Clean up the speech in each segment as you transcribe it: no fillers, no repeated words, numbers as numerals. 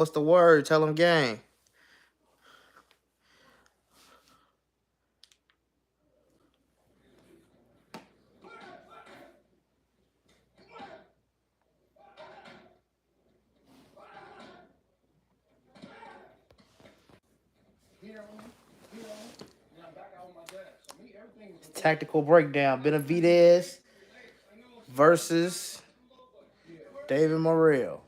What's the word? Tell them gang. Tactical breakdown. Benavidez versus David Morrell.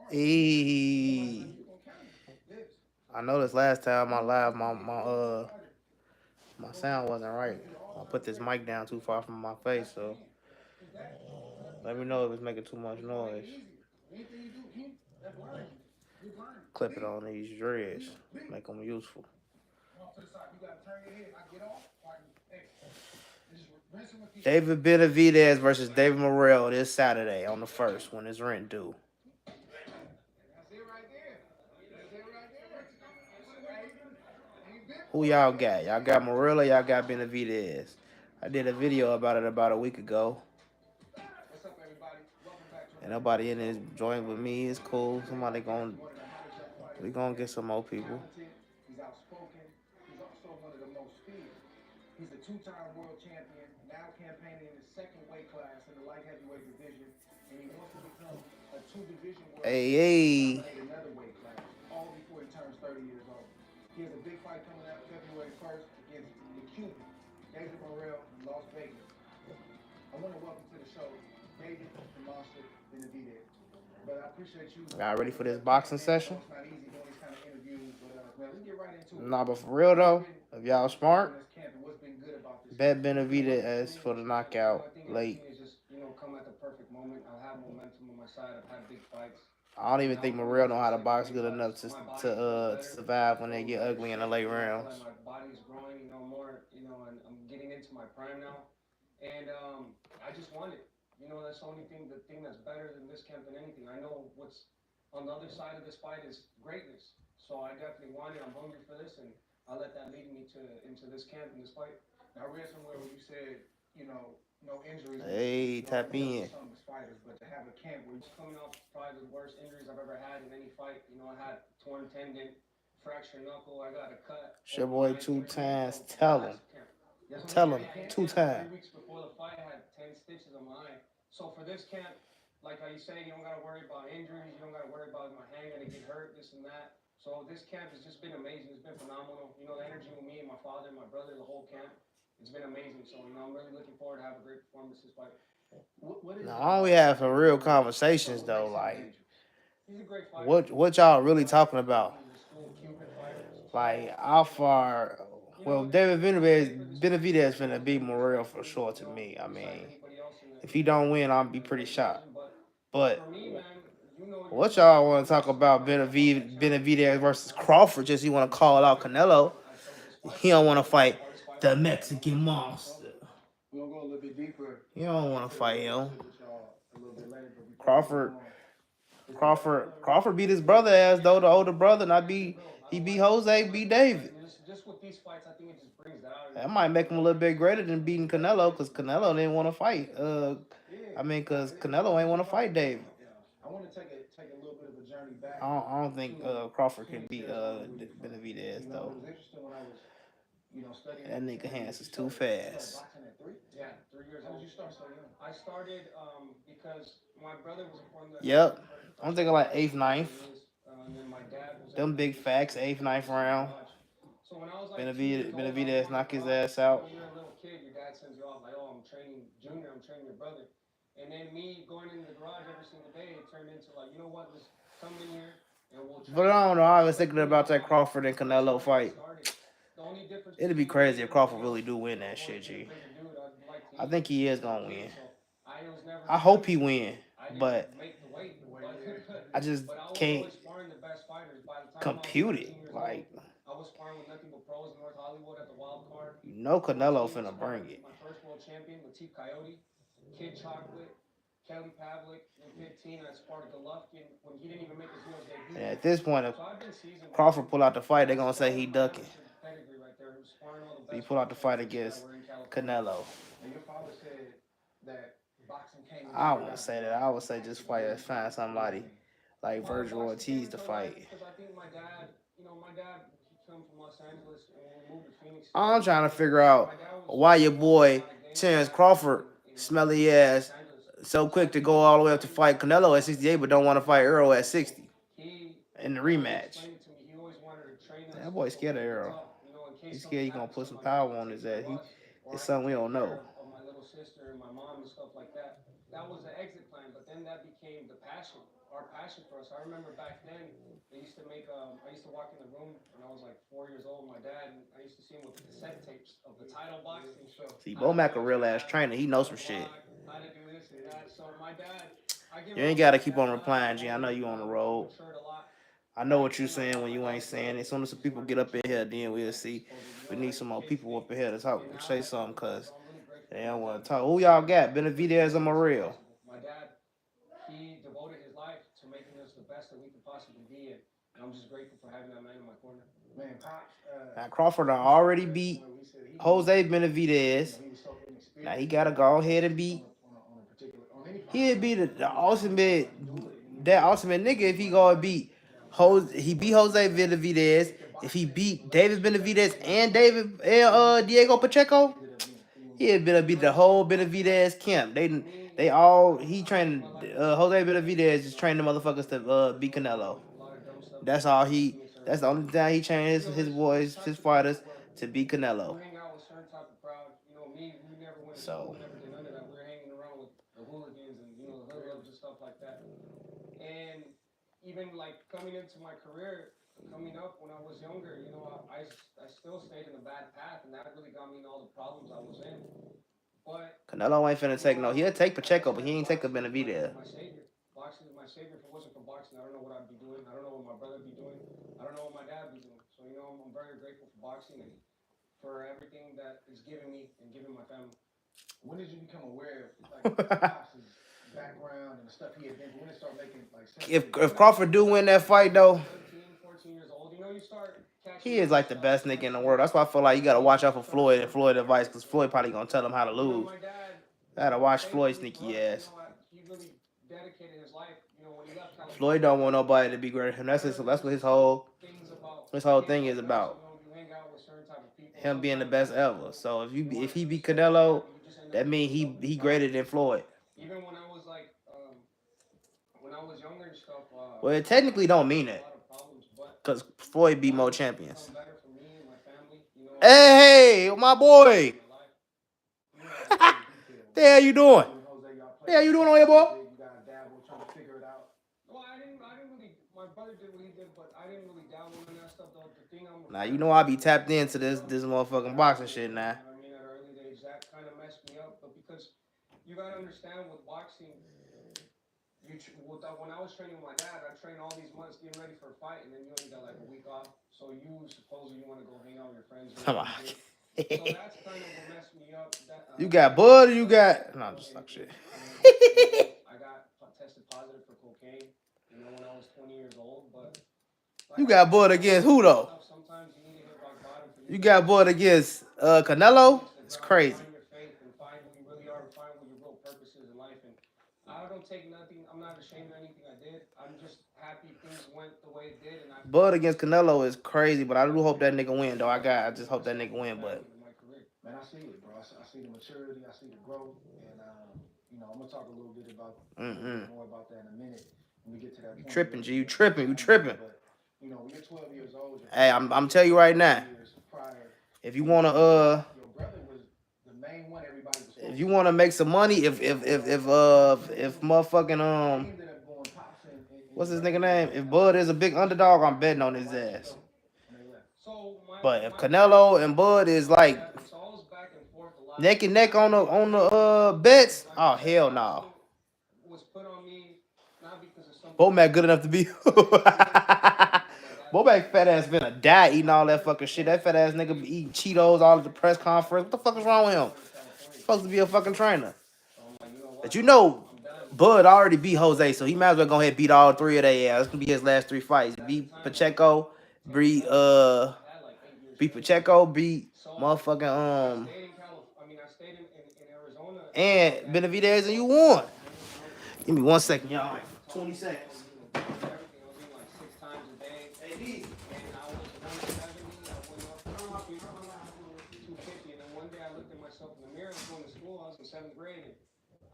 Hey. I noticed last time I live my sound wasn't right. I put this mic down too far from my face, so let me know if it's making too much noise. Clip it on these dreads, make them useful. David Benavidez versus David Morrell this Saturday on the 1st when his rent due. Who y'all got? Y'all got Morrell or y'all got Benavidez? I did a video about it about a week ago. And nobody in this joint with me. It's cool. We gonna get some more people. Hey, hey. Y'all ready for this boxing session? Nah, but for real though, if y'all smart, bet Benavidez for the knockout late. I don't even think Morrell know how to box good enough to survive when they get ugly in the late rounds. Hey, tap in. It's your boy 2 times. Tell him. Tell him 2 times. Now, all we have for real conversations though, like what y'all really talking about? Like how far? Well, David Benavidez finna beat Morrell for sure to me. I mean, if he don't win, I'll be pretty shocked. But what y'all want to talk about Benavidez versus Crawford? Just you want to call out Canelo? He don't want to fight the Mexican monster. You don't want to fight him. Crawford beat his brother ass though, the older brother, not beat he beat Jose, beat David. That might make him a little bit greater than beating Canelo, because Canelo didn't want to fight. Because Canelo ain't want to fight David. I don't think Crawford can beat Benavidez though. That nigga hands is too fast. Yep. I'm thinking like 8th, 9th. Them big facts, 8th, 9th round. Benavidez knock his ass out. But I don't know. I was thinking about that Crawford and Canelo fight. It'd be crazy if Crawford really do win that shit, G. I think he is gonna win. I hope he win, but I just can't compute it. Like, you know Canelo finna bring it. And at this point, if Crawford pull out the fight, they're gonna say he ducking. He pull out the fight against Canelo. I wouldn't say that. I would say just find somebody like Virgil Ortiz to fight. I'm trying to figure out why your boy Terrence Crawford, smelly ass, so quick to go all the way up to fight Canelo at 68, but don't want to fight Earl at 60 in the rematch. That boy scared of Earl. He's scared he gonna put some power on his ass. It's something we don't know. See, Bomac a real ass trainer. He knows some shit. You ain't gotta keep on replying, G. I know you on the road. I know what you're saying when you ain't saying it. As soon as some people get up in here, then we'll see. We need some more people up in here to talk, say something, cause they don't want to talk. Who y'all got? Benavidez or Morel? Now Crawford already beat Jose Benavidez. Now he gotta go ahead and beat. He'd be the ultimate, that ultimate nigga if he go and beat Jose. He beat Jose Benavidez. If he beat David Benavidez and Diego Pacheco, he'd beat the whole Benavidez camp. They all he trained. Jose Benavidez just trained the motherfuckers to beat Canelo. That's all he. That's the only time he trained his boys, his fighters to beat Canelo. So. Canelo ain't finna take no. He'll take Pacheco, but he ain't take a Benavidez. When did you become aware of like Pops's background and the stuff he had been? When did it start making like sense? If Crawford do win that fight though, he is like the best nigga in the world. That's why I feel like you gotta watch out for Floyd and Floyd advice, because Floyd probably gonna tell him how to lose. Gotta watch Floyd sneaky ass. Floyd don't want nobody to be greater than him. That's what his whole thing is about. Him being the best ever. So if he beat Canelo, that means he greater than Floyd. Well, it technically don't mean it, because Floyd beat more champions. Hey, my boy. The hell you doing? The hell you doing on here, boy? Now you know I be tapped into this motherfucking boxing shit now. Come on. You got Bud or you got... No, just like shit. You got Bud against who, though? You got Bud against Canelo? It's crazy. Bud against Canelo is crazy, but I do hope that nigga win, though. I just hope that nigga win, but... Man, I see it, bro. I see the maturity, I see the growth, and I'm gonna talk a little bit about more about that in a minute when we get to that point. You tripping, G? You tripping? But, when you're 12 years old, hey, I'm telling you right now. If you wanna your brother was the main one everybody was. If you wanna make some money, if motherfucking what's his nigga name? If Bud is a big underdog, I'm betting on his ass. But if Canelo and Bud is like neck and neck on the bets, oh hell no. Bomac good enough to be. Bomac fat ass finna die eating all that fucking shit. That fat ass nigga be eating Cheetos all at the press conference. What the fuck is wrong with him? He's supposed to be a fucking trainer. But you know, Bud already beat Jose, so he might as well go ahead and beat all three of their ass. It's gonna be his last three fights. Beat Pacheco, beat Pacheco, beat motherfucking and Benavidez, and you won. Give me 1 second, y'all. 20 seconds.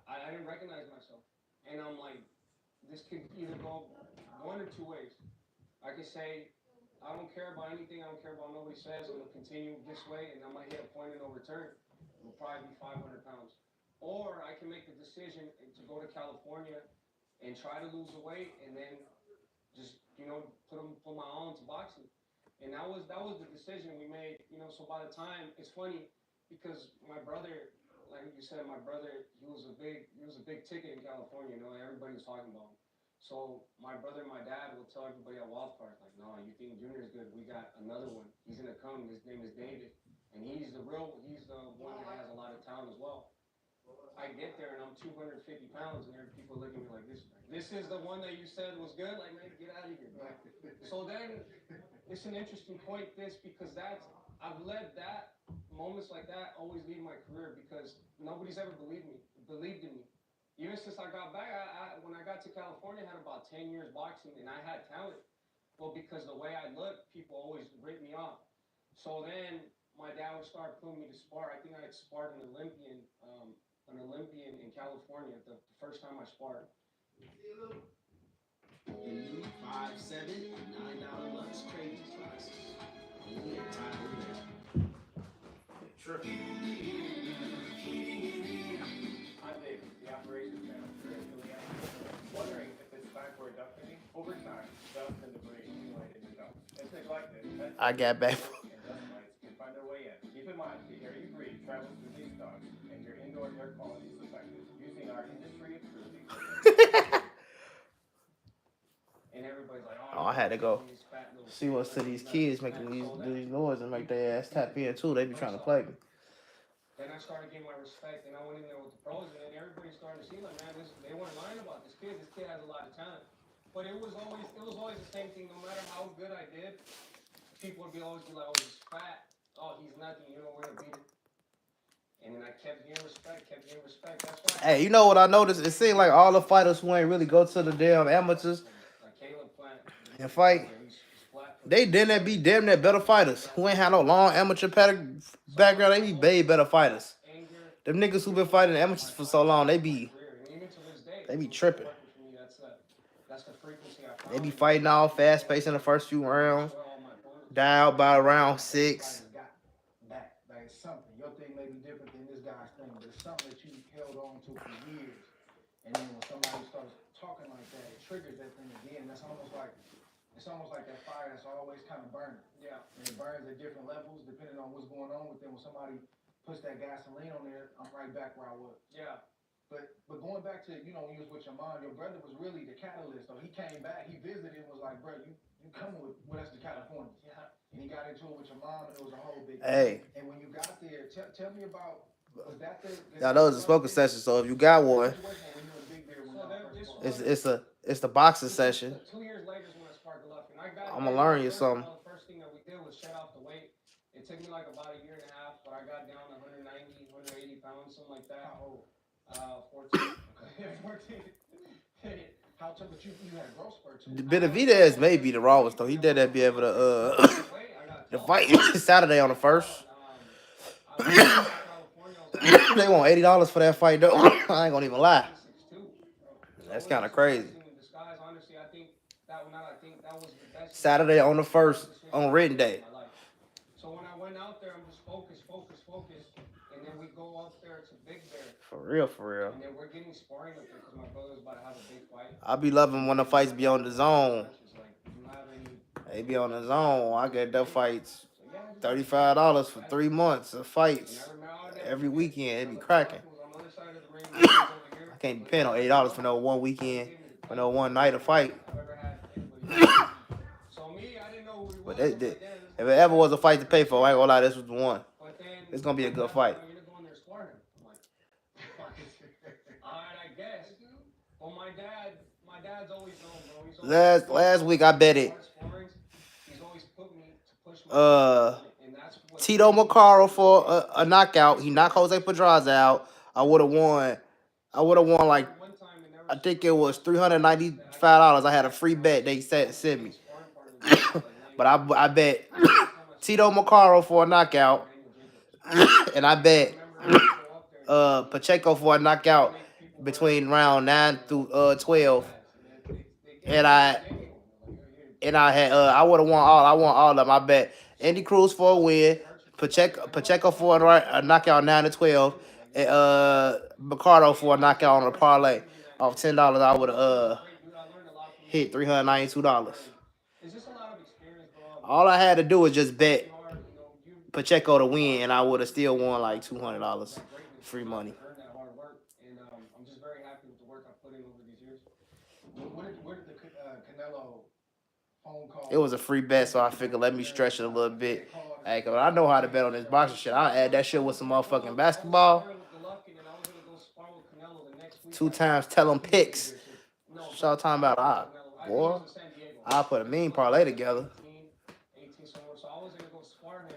I didn't recognize myself. And I'm like, this could either go one or two ways. I could say, I don't care about anything. I don't care about nobody says. I'm going to continue this way, and I might hit a point of no return. It'll probably be 500 pounds. Or I can make the decision to go to California and try to lose the weight and then just, put my all into boxing. And that was the decision we made. So by the time, it's funny because my brother, like you said, my brother, he was a big ticket in California. Everybody was talking about him. So my brother and my dad will tell everybody at Wild Park, like, no, you think Junior's good? We got another one. He's gonna come. His name is David, and he's the one that has a lot of talent as well. I get there and I'm 250 pounds, and there are people looking at me like this. This is the one that you said was good. Like, man, get out of here. So then, it's an interesting point. Because I've led that moments like that always lead my career because nobody's ever believed in me. Even since I got back, when I got to California, I had about 10 years boxing, and I had talent. Well, because the way I looked, people always write me off. So then my dad would start putting me to spar. I think I had sparred an Olympian in California the first time I sparred. The new 5, $7, and $9 lunch crazy classes. Only at Tripping. I'm David, the operations manager at Juliet. Wondering if it's time for a duck fitting? Over time, dust and debris accumulate in the ducts. If neglected, I got back. and dust mites can find their way in. Keep in mind, the air you breathe travels through these ducts, and your indoor air quality is affected. Using our industry-approved equipment. And everybody's like, Oh, I had to go see what's to these kids making these noises and make their ass tap in too. They be trying to play me. Then I started getting my respect, and I went in there with the pros, and then everybody started to see, like, man, they weren't lying about this kid. This kid has a lot of talent. But it was always the same thing. No matter how good I did, people would always be like, oh, he's fat. Oh, he's nothing. We're gonna beat him. And then I kept getting respect. That's why. Hey, you know what I noticed? It seemed like all the fighters who ain't really go to the damn amateurs and fight, they didn't be damn near better fighters. Who ain't had no long amateur background, they be way better fighters. Them niggas who been fighting amateurs for so long, they be tripping. They be fighting all fast paced in the first few rounds, die out by round 6. Like something. Your thing may be different than this guy's thing, but it's something that you held on to for years. And then when somebody starts talking like that, it triggers that thing again. It's almost like that fire that's always kind of burning. Yeah. And it burns at different levels depending on what's going on with them. When somebody puts that gasoline on there, I'm right back where I was. Yeah. But going back to, when you was with your mom, your brother was really the catalyst. So he came back, he visited and was like, bro, you coming with us to California. Yeah. And he got into it with your mom, and it was a whole big thing. And when you got there, tell me about, was that the... Y'all know it's a smoking session, so if you got one, it's the boxing session. 2 years later is when I sparked left, and I got... I'm gonna learn you something. The first thing that we did was shut off the weight. It took me like about a year and a half, but I got down to 190, 180 pounds, something like that. How old? 14. 14. How tough, but you had a growth spurt too. Benavidez may be the rawest though. He did that be able to the fight Saturday on the first. They want $80 for that fight though. I ain't gonna even lie. That's kind of crazy. Saturday on the first on written day. So when I went out there, I'm just focused, and then we go up there to Big Bear. For real. And then we're getting sparring up there because my brother's about to have a big fight. I be loving when the fights be on the zone. They be on the zone. I get the fights $35 for 3 months of fights every weekend. It be cracking. I can't be paying no $8 for no one weekend, for no one night of fight. But if it ever was a fight to pay for, I ain't gonna lie, this was the one. It's gonna be a good fight. Well, my dad's always known, bro. He's always Last week I bet it. hard sparring. He's always put me to push myself to Uh, the limit, and that's what Tito McCarroll for a knockout. He knocked Jose Pedraza out. I would have won. I would have won like one time and never I think it was $395. I had a free bet. They said send me, sparring partner that I was like but laying I down. bet Every time I saw Tito him, McCarroll for a knockout, Daniel Jacobs. and I And I bet remember I would go up there and Pacheco for a knockout make people wear between round 9 through 12, pads, and and I they gave me one. They're like, here, and I had I would have won all. I won all of them. I bet Andy Cruz for a win, Pacheco for a knockout 9 to 12, and Ricardo for a knockout on a parlay. Off $10, I would have great dude. I learned a lot from him. hit $392. It's just a lot of experience, bro. All I had to do was just bet Really hard, you Pacheco to win, and I would have still won like $200 that greatness, free money. earn that hard work, and I'm just very happy with the work I put in over these years. Where did the Canelo phone call? It was a free bet, so I figured let me stretch it a little bit. Hey, 'cause I know how to bet on this boxing shit. I'll add that shit with some motherfucking basketball. I was Golovkin, and I was gonna go spar with Canelo the next week. 2 times tell them picks. No, Y'all talking about I think it boy. was in San Diego. I'll put a mean parlay together. 18 somewhere. So I was gonna go spar him,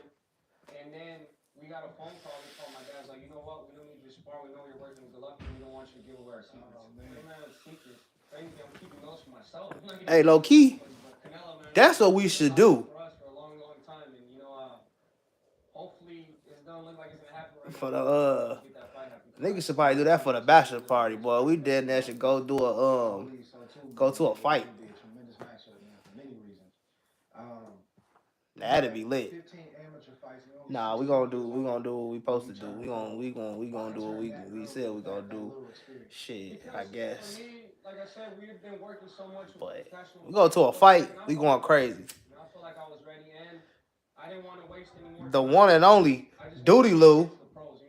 and then we got a phone call. They called my dad's like, you know what? We don't need you to spar. We know you're working with Golovkin. We don't want you to give away our secrets. Man, secrets. If anything, I'm keeping those for myself. I'm not giving Hey, low key, but Canelo, man, that's what we should do for us for a long, long time, and hopefully it don't look like it's gonna happen right for now. the Get that fight happen. niggas should probably do that for the bachelor party, boy. We did that should go do a go to a fight. It'd be a tremendous matchup, man, for many reasons. That'd be lit. 15 amateur fights. Nah, we gonna do what we supposed to do. We gonna do what we said we gonna do. Shit, I guess. For me, like I said, we've been working so much with But professional. we go to a fight, we going crazy. I feel like I was ready, and I didn't want to waste any more. The one and only Duty Lou. The pros,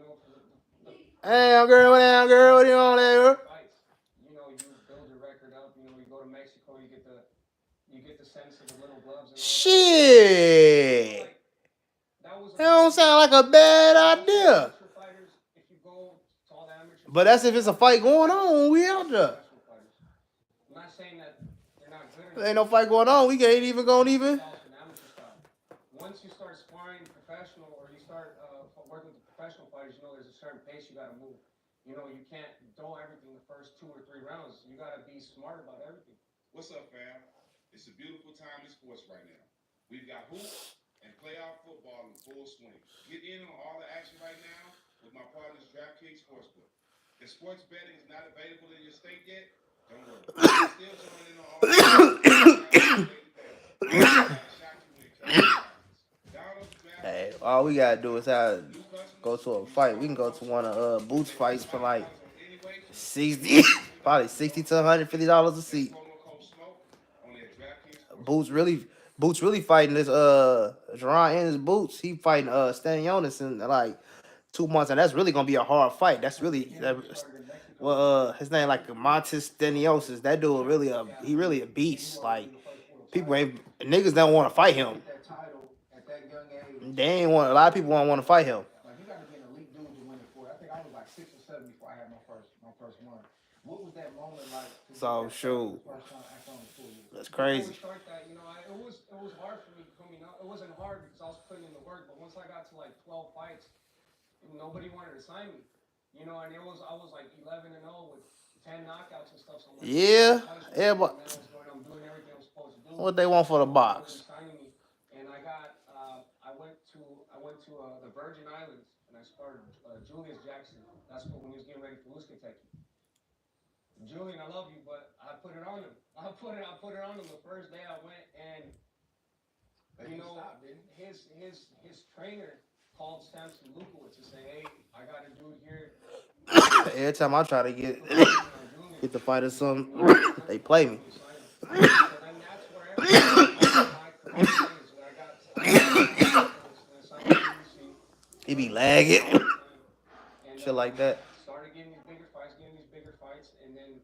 Hey, girl, what you on there? fights. You build your record up. You go to Mexico, you get the sense of the little gloves. And Shit. like, that was That don't sound like a bad idea. fighters, if you go to all the amateur But that's if it's a fight going on. We out there. professional fighters. I'm not saying that they're not good. There ain't no fight going on. We ain't even going even. Once you start sparring professional, or you start working with the professional fighters, there's a certain pace you got to move. You can't throw everything the first 2 or 3 rounds. You got to be smart about everything. What's up, fam? It's a beautiful time in sports right now. We've got hoops and playoff football in full swing. Get in on all the action right now with my partners DraftKings Sportsbook. If sports betting is not available in your state yet, don't worry. Still join in on all the Hey, all we gotta do is go to a fight. We can go to one of Boots fights for like 60, probably $60 to $150 a seat. Boots really fighting this Jerron Ennis Boots. He fighting Stanionis in like 2 months, and that's really gonna be a hard fight. That's really his name like Montes Stanionis. That dude really a beast. Like niggas don't want to fight him. They ain't want a lot of people don't want to fight him. Like, you got to be an elite dude to win it for it. I think I was like 6 or 7 before I had my first one. What was that moment like? So shoot, First time I on the full? that's crazy. Before we start that, it was hard for me coming out. It wasn't hard because I was putting in the work, but once I got to like 12 fights, nobody wanted to sign me. And I was like 11-0 with 10 knockouts and stuff. So I'm like, Yeah, but I'm doing everything I'm supposed to do. what they want for the box? And I went to the Virgin Islands, and I sparred Julius Jackson. That's when he was getting ready for Loose Kentucky. Julian, I love you, but I put it on him. I put it on him the first day I went, and his trainer called Samson Lukowitz to say, hey, I got a dude here. Every time I try to get the fight or something, they play me. So then that's where He be lagging, shit like that. Started getting these bigger fights, and then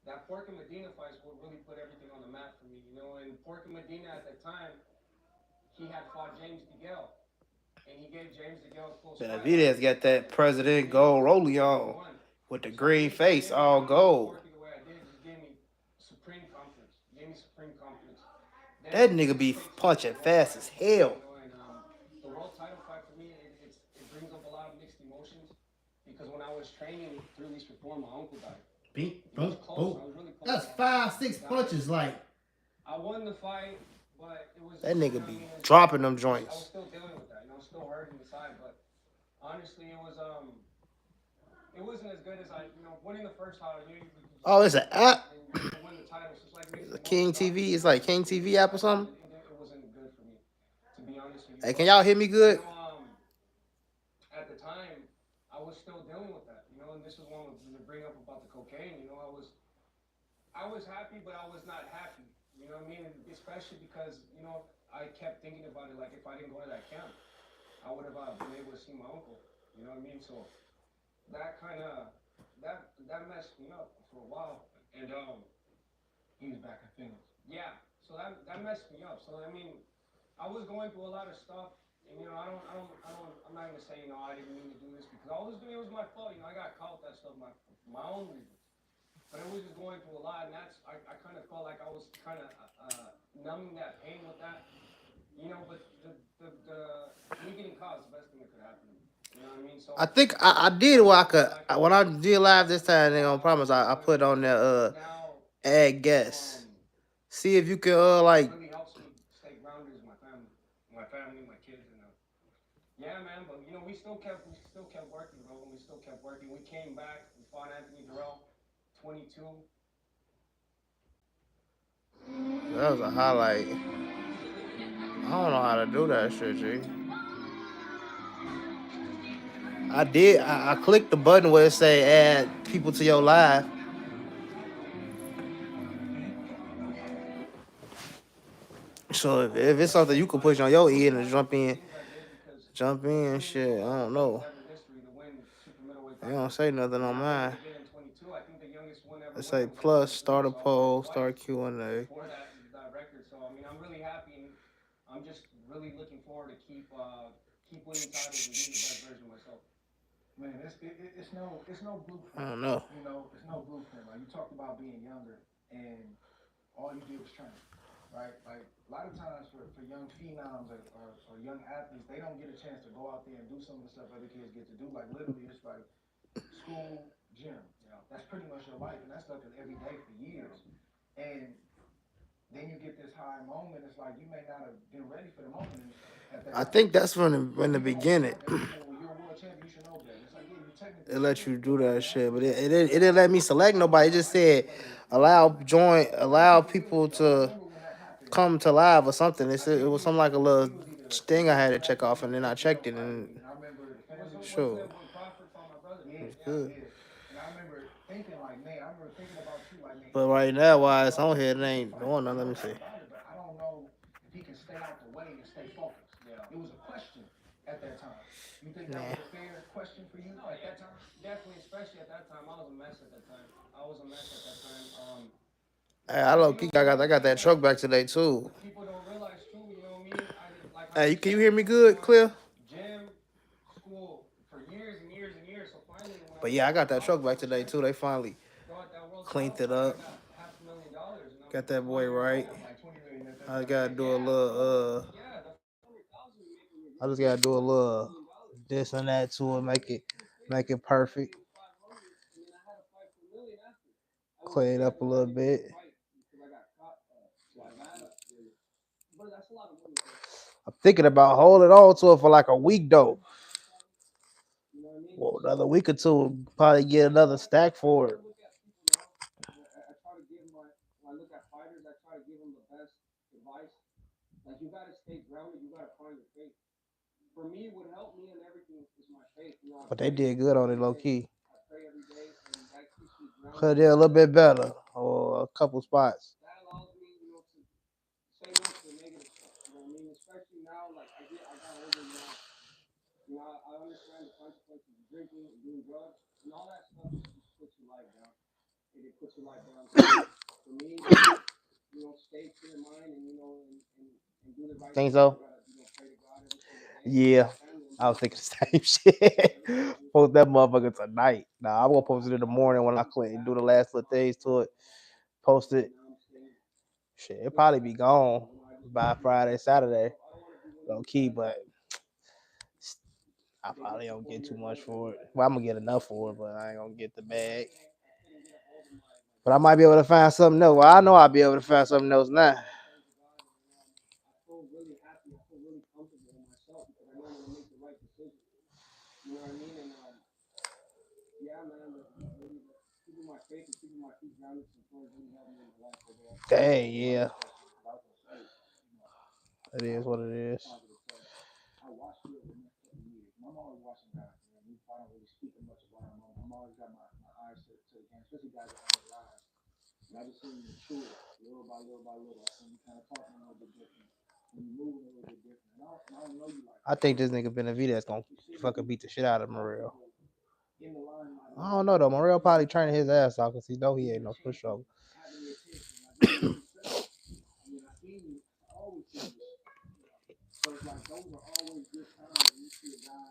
that Pork and Medina fight is what really put everything on the map for me. And Pork and Medina at that time, he had fought James DeGale, and he gave James DeGale a close fight. Benavidez got that President gold rollie on with the green face, all gold. And That it nigga really be speaks to punching the world fast title as fight, hell. you know, and the world title fight for me, it brings up a lot of mixed emotions because when I was training 3 weeks before, my uncle died. Beep, It was boop, close. boop. I was really close That's to five, he six dying. punches. Like I won the fight, but it was that just, you nigga know what I be mean? It's just, dropping them I was joints. still dealing with that. You know, I was still hurting inside, but honestly, it wasn't as good as winning the first title. You just Oh, feel it's an like app. and to win the title, so it's like mixed King emotions. TV. Obviously, It's when I like won King the 3 weeks TV app or fight, something. it wasn't good for me, to be honest with you. Hey, can But y'all hear me you good? know, at the time, I was still dealing with that. You know, and this is one to bring up about the cocaine. You know, I was happy, but I was not happy. You know what I mean? And especially because I kept thinking about it. Like if I didn't go to that camp, I would have been able to see my uncle. You know what I mean? So that kind of that messed me up for a while, and He was back in Phoenix. yeah. So that messed me up. So I mean, I was going through a lot of stuff, and I'm not gonna say I didn't mean to do this because all this it was my fault. I got caught with that stuff for my own reasons. But I was just going through a lot, and I kind of felt like I was kind of numbing that pain with that, But me getting caught is the best thing that could happen to me. You know what I mean? So I think I did what I could. When I did live this time, they on promise. I put on there now, add guests. See if you can what like. really helps me stay grounded is my family, my kids, and yeah, man. But we still kept working, bro. We still kept working. We came back. We fought Anthony Durrell, 22. That was a highlight. I don't know how to do that shit, G. I did. I clicked the button where it say add people to your live. So if it's something you can push on your end and One of jump the in, things I did because jump in, between shit. I don't fighters know. ever in history to win super middleweight They don't titles, say nothing on I was able mine. to get in 22. I think the youngest one ever It win say was like plus 23. start a So I was like poll, twice start Q and A. before that record. So I mean, I'm really happy, and I'm just really looking forward to keep winning titles and being the best version of myself. Man, it's no I blueprint. don't know. It's no blueprint. Like you talked about being younger, and all you did was train, right? Like a lot of times for young phenoms or young athletes, they don't get a chance to go out there and do some of the stuff other kids get to do. Like literally, it's like school, gym. That's pretty much your life, and that's stuff is every day for years. And then you get this high moment. It's like you may not have been ready for the moment at that I time. think that's from But the people don't beginning. respect that. They say, "Well, you're a world champion. You should know better." It's like, yeah, you technically It let should, you but do like that the shit, but answers that it didn't let me select I nobody. It remember just I used to said play allow super little people stuff. I to remember when that happened. come to live or something. I It think was something like a we little was either thing I had to check off, international and or then I checked ATL it, fighter and week, and I remember the family. Wasn't sure, it when Crawford fought my brother? Yeah, it was good. yeah. And I remember thinking like, man, I remember thinking about you like, man, But he right can now, fight. why You it's know, on here, it he can ain't fight. doing I nothing. Let know me that see. about it, but I don't know if he can stay out the way and stay focused. Yeah. It was a question at that time. You think that Nah. was a fair question for you No, at yeah, that time? definitely, especially at that time. I was a mess at that time. I was a mess at that time. Hey, I low key, One of I the got things that truck back today too. what people don't realize too, you know me, I did like how Hey, you can you said, hear me I was good, going clear? gym, school for years and years and years. So finally, when I But went yeah, I to got that truck college, I back was today too. They strengthened. finally So at that world cleaned title it fight, I up. got $500,000, Got the that boy finally right. Damn, like 20 million at that I time. gotta do a yeah, bro, little yeah, the 500,000 you make when you're I good just is gotta do a little $500,000. this and that to it, make it I perfect. made 500, and then I had to fight for a million after. I was Clean it scared up to a not little even to bit. fight because I got caught like that. But that's a lot of money, bro. I'm thinking about holding on to it for like a week though. You know what I mean? Well, So another week or two, probably get another stack I for try it. to look at people now. I try to give when I look at fighters, I try to give them the best advice. Like you got to stay grounded. You got to find your faith. For me, what helped me and everything is my faith. I But they pray did good on it every low day. key. I pray every day, and that keeps me grounded. Could have did a little bit better or a couple spots. That allows me, to say no to the negative stuff. You know what I mean? Especially now, like I got older now. I understand the consequences of drinking and doing drugs, and all that stuff just puts your life down. It puts your life down. So for me, stay clear mind and and do the right Think thing. I so? gotta pray to God every single day and Yeah. my family. I'm I doing was the thinking same thing. the same shit. Every day, do Post that motherfucker tonight. Nah, I'm gonna post it in the morning when I clean, do the last little things to it. Post it. and now I'm staying Shit, it probably be gone. by Friday, Saturday, low key. But I probably don't get too much for it. Well, I'm gonna get enough for it, but I ain't gonna get the bag. But I might be able to find something else. Well, I know I'll be able to find something else now. I feel really happy. I feel really comfortable with myself because I know I'm gonna make the right decision. You know what I mean? And yeah, man, really, keeping my faith and keeping my feet grounded some things really helped me in my life overall. Dang, yeah, I was gonna say, it is what it is. positive self. I watched you over the next couple of years, and I'm always watching guys. Man. I don't really speak much about them. I'm always got my eyes to the game, especially guys that on the rise. And I just seen you mature little by little by little. I seen you kind of talking a little bit different, and you moving a little bit different. And I don't know you like I that. think this nigga Benavidez gonna You see me fucking beat the shit out of Morel. in the limelight a I little don't bit know though. more. Morel You probably know, turning his ass off because he know he getting ain't a no chance to pushover. having the attention. Like even with yourself. I mean, I seen you. I always seen you. So it's like those are always good times when you see a guy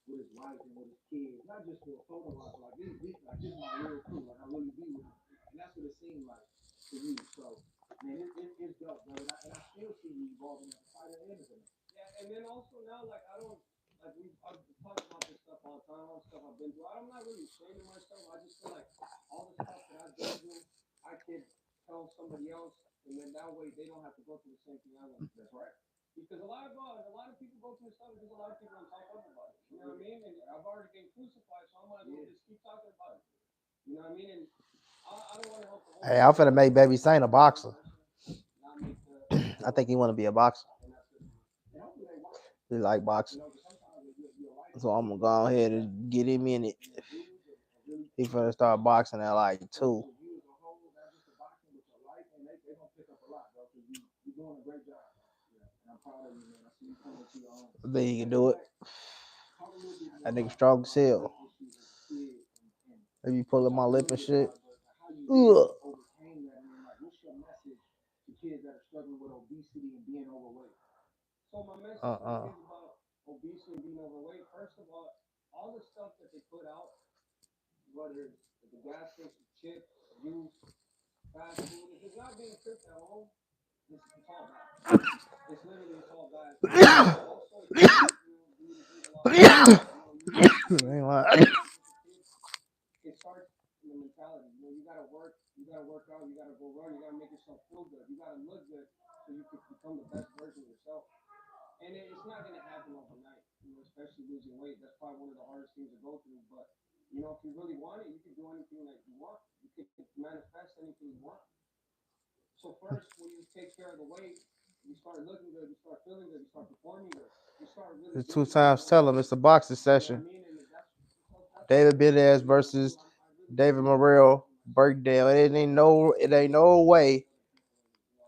with his wife and with his kids, not just for a photo op, like like this is my real crew, like I really be with them, and that's what it seemed like to you. So, man, it's dope, brother, and I still see you evolving as a fighter and as a man. Yeah, and then also now, like I don't like I've talked about this stuff all the time, all the stuff I've been through. I'm not really ashamed of myself. I just feel like all the stuff that I've been through, I could tell somebody else, and then that way they don't have to go through the same thing I went through. That's right. Because a lot of people go through stuff. There's a lot of people on top of about it. You know what I mean? And I've already been crucified, so I might as well just keep talking about it. You know what I mean? And I don't want to help the whole. Hey, I'm finna make Baby Saint a boxer. Not make I think he want to be a boxer. and that's good. And hopefully they watch it. He like You boxing, know, because sometimes you're right. so I'm gonna go ahead and get him in it. Dudes are really He finna start boxing at like 2. for you as a whole, not just the boxing, but your life, and they're gonna pick up a lot, bro. Because you're doing a great job. You know, and I'm proud of you, man. I see you coming to your own. I think he can do it. Talk a little bit That more nigga about strong as hell. issues as a kid and They be pulling my lip and shit. how you Ugh. overcame that, and then like, what's your message to kids that are struggling with obesity and being overweight? So my message to Uh-uh. kids about obesity and being overweight, first of all the stuff that they put out, whether it's at the gas station, chips, juice, fast food, if it's not being cooked at home, it's all bad. It's all bad. Also, you need to eat a lot of fruit. You know, Ain't lying. it starts in the mentality. You know, you gotta work out, you gotta go run, you gotta make yourself feel good, you gotta look good so you can become the best version of yourself. And it's not gonna happen overnight, you know, especially losing weight. That's probably one of the hardest things to go through. But you know, if you really want it, you can do anything that you want. You can manifest anything you want. So first, when you take care of the weight, you start looking good, you start feeling good, you start performing good, you start really It's 2 doing what you times. want to Tell him do. it's a boxing You know what I session. mean? And that's David Benavidez versus David Morrell. Birkdale. It ain't no way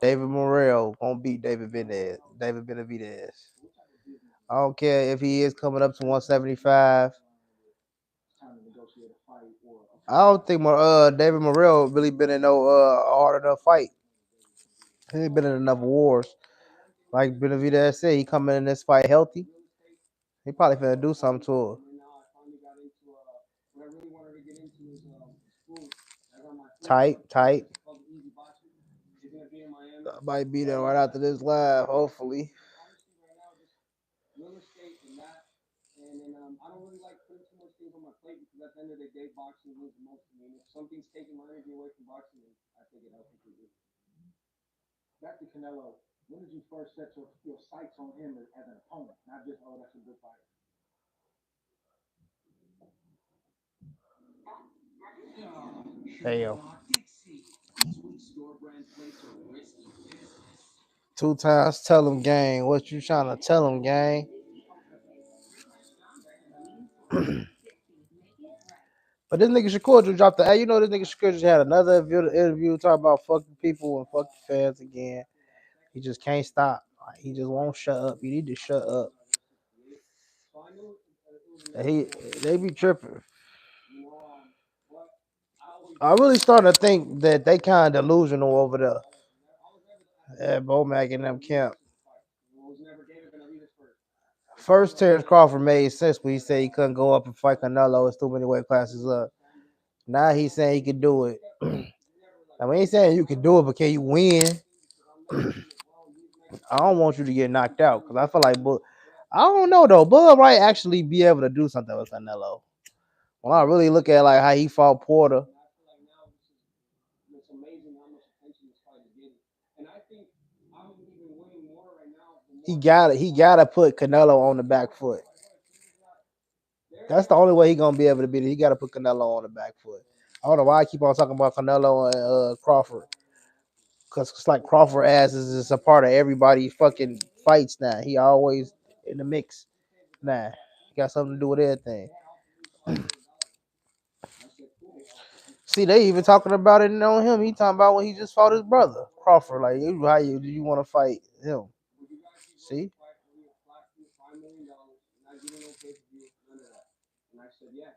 David Morrell won't beat David Benavidez. David Benavidez. I don't care if he is coming up to 175. Time to negotiate a fight or I don't think David Morrell really been in no hard enough fight. He ain't been in enough wars. Like Benavidez said, he coming in this fight healthy. He probably finna do something to and then now I finally got into what I really wanted to get into is school. I got my her. Tight. it's called the Easy Boxing. It's gonna be in Miami. I might be there right after this live, hopefully. Honestly, right now, just real estate and that. And then I don't really like putting too much things on my plate because at the end of the day, boxing means the most to me. And if something's taking my energy away from boxing, then I take it out completely. back to Canelo. When did you first set your sights on him as an opponent, not just that's a good fighter? Hey yo. 2 times. Tell him, gang. What you trying to tell him, gang? But this nigga Shakur just dropped the. Hey, you know this nigga Shakur just had another interview talking about fucking people and fucking fans again. He just can't stop. Like, he just won't shut up. You need to shut up. So I knew And they be tripping. you know, but I always I really starting to think that they kind of delusional over there I was never at Bomac and them camp. it was never David Benavidez first. First, Terrence Crawford made sense when he said he couldn't go up and fight Canelo. It's too many weight classes up. Now he's saying he can do it. I mean, he's saying you can do it, but can you win? I don't want you to get knocked out because I feel like I don't know though. Bud might actually be able to do something with Canelo. When I really look at like how he fought Porter, And I feel like now it's amazing how much attention this fight is getting. And I think I'm even winning more right now. The more he gotta put Canelo on the back foot. That's the only way he gonna be able to beat it. He gotta put Canelo on the back foot. I don't know why I keep on talking about Canelo and Crawford. Cause it's like Crawford ass is a part of everybody fucking fights now. He always in the mix. Nah. He got something to do with everything. See, they even talking about it on him. He talking about when he just fought his brother, Crawford. Like, how do you want to fight him? See? $5 million, not getting no pay per view, none of that. And I said, yeah.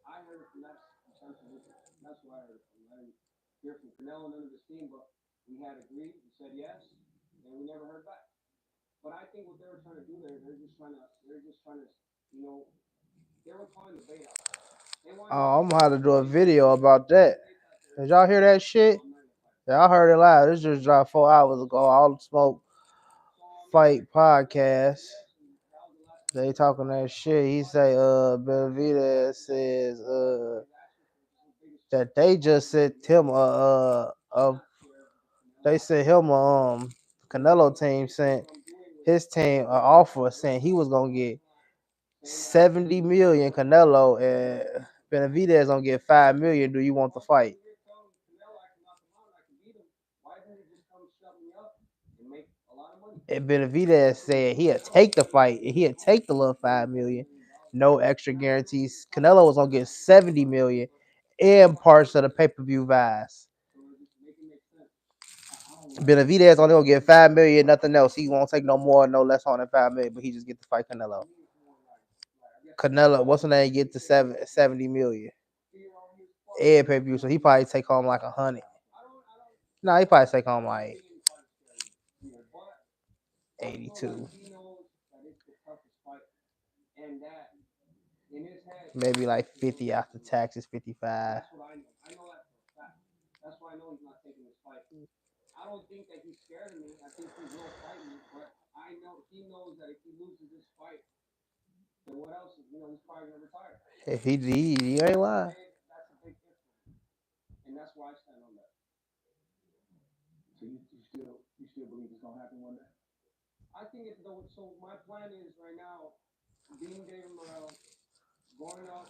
I heard it from that central business. That's why I heard it from. I didn't hear from Canelo, none of his team, but we had agreed. We said yes, and we never heard back. But I think what they were trying to do there, they're just trying to, you know, they were calling the bait out. I'm gonna have to do a video about that. Did y'all hear that shit? Yeah, I heard it live. This just dropped 4 hours ago. All the Smoke Fight podcast. They talking that shit. He say Benavidez says that they just sent him they sent him Canelo team sent his team an offer saying he was gonna get 70 million Canelo and Benavidez gonna get 5 million. Do you want the fight? And Benavidez said he'll take the fight and he'll take the little 5 million. No extra guarantees. Canelo was gonna get 70 million and parts of the pay-per-view buys. Benavidez only gonna get 5 million, nothing else. He won't take no more, no less on than 5 million, but he just get to fight Canelo. Canelo, what's the name? Get to 70 million. And pay-per-view, so he probably take home like 100. No, he probably take home like 82. Maybe like 50 after taxes, 55. That's what I know. I know that for a fact. That's why I know he's not taking this fight. I don't think that he's scared of me. I think he will fight me, but I know he knows that if he loses this fight, then what else? You know, he's probably gonna retire. If he ain't lying. That's a big difference, and that's why I stand on that. So you still believe it's gonna happen one day? I think it's though. So my plan is right now, being David Morrell, going up,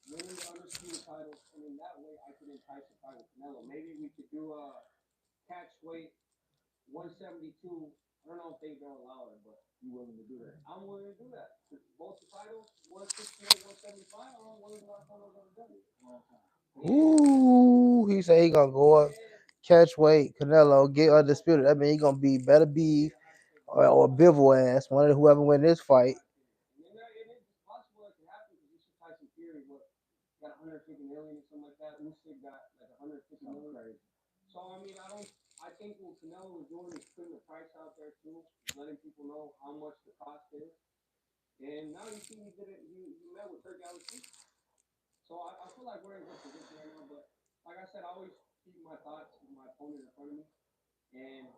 winning the undisputed title, and in that way I could entice a fight with Canelo. Maybe we could do a catch weight 172. I don't know if they'll allow it, but You willing to do that? I'm willing to do that. Both the titles, 168, 175. I'm willing to watch one of those done. Ooh, he said he gonna go up, catch weight, Canelo, get undisputed. I mean, he gonna be better beef or Bivol ass, one of whoever win this fight. And it is possible that could happen because you see Tyson Fury, what, got 150 million or something like that. Usyk got like 150 million. So I mean, I think what Canelo was doing is putting the price out there too, letting people know how much the cost is. And now you see he did it. He met with Kurt Gallagher. So I feel like we're in good position right now. But like I said, I always keep my thoughts with my opponent in front of me. And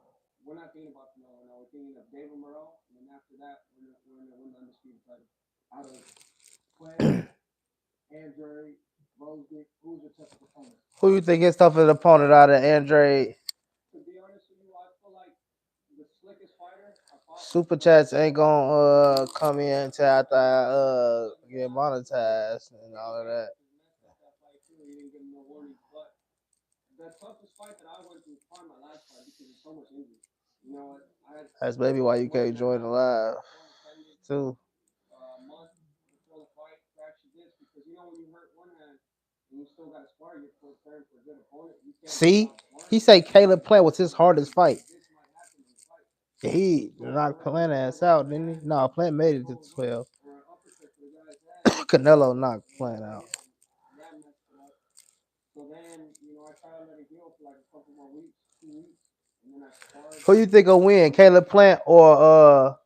we're not thinking about Canelo now. We're thinking of David Morrell. And then after that, we're going to win the undisputed title. Out of Plant, Andre, Rosdick, who's your toughest opponent? Who you think his toughest opponent out of Andre? To be honest with you, I feel like the slickest fighter. Super chats ain't gonna come in until after I get monetized and all of that. But the toughest fight that I went through was probably my last fight because there's so much injury. You know what? That's maybe why you can't join the live too. A month before the fight, fractured this because you know when you hurt one hand and you still got to spar, you're preparing for a good opponent. You can't. See, he said Caleb Plant was his hardest fight. He knocked Plant ass out, didn't he? No, Plant made it to 12. Canelo knocked Plant out. That messed it up. So then, you know, I tried to let it heal for like a couple more weeks, 2 weeks, and then I sparred. Who you think will win, Caleb Plant or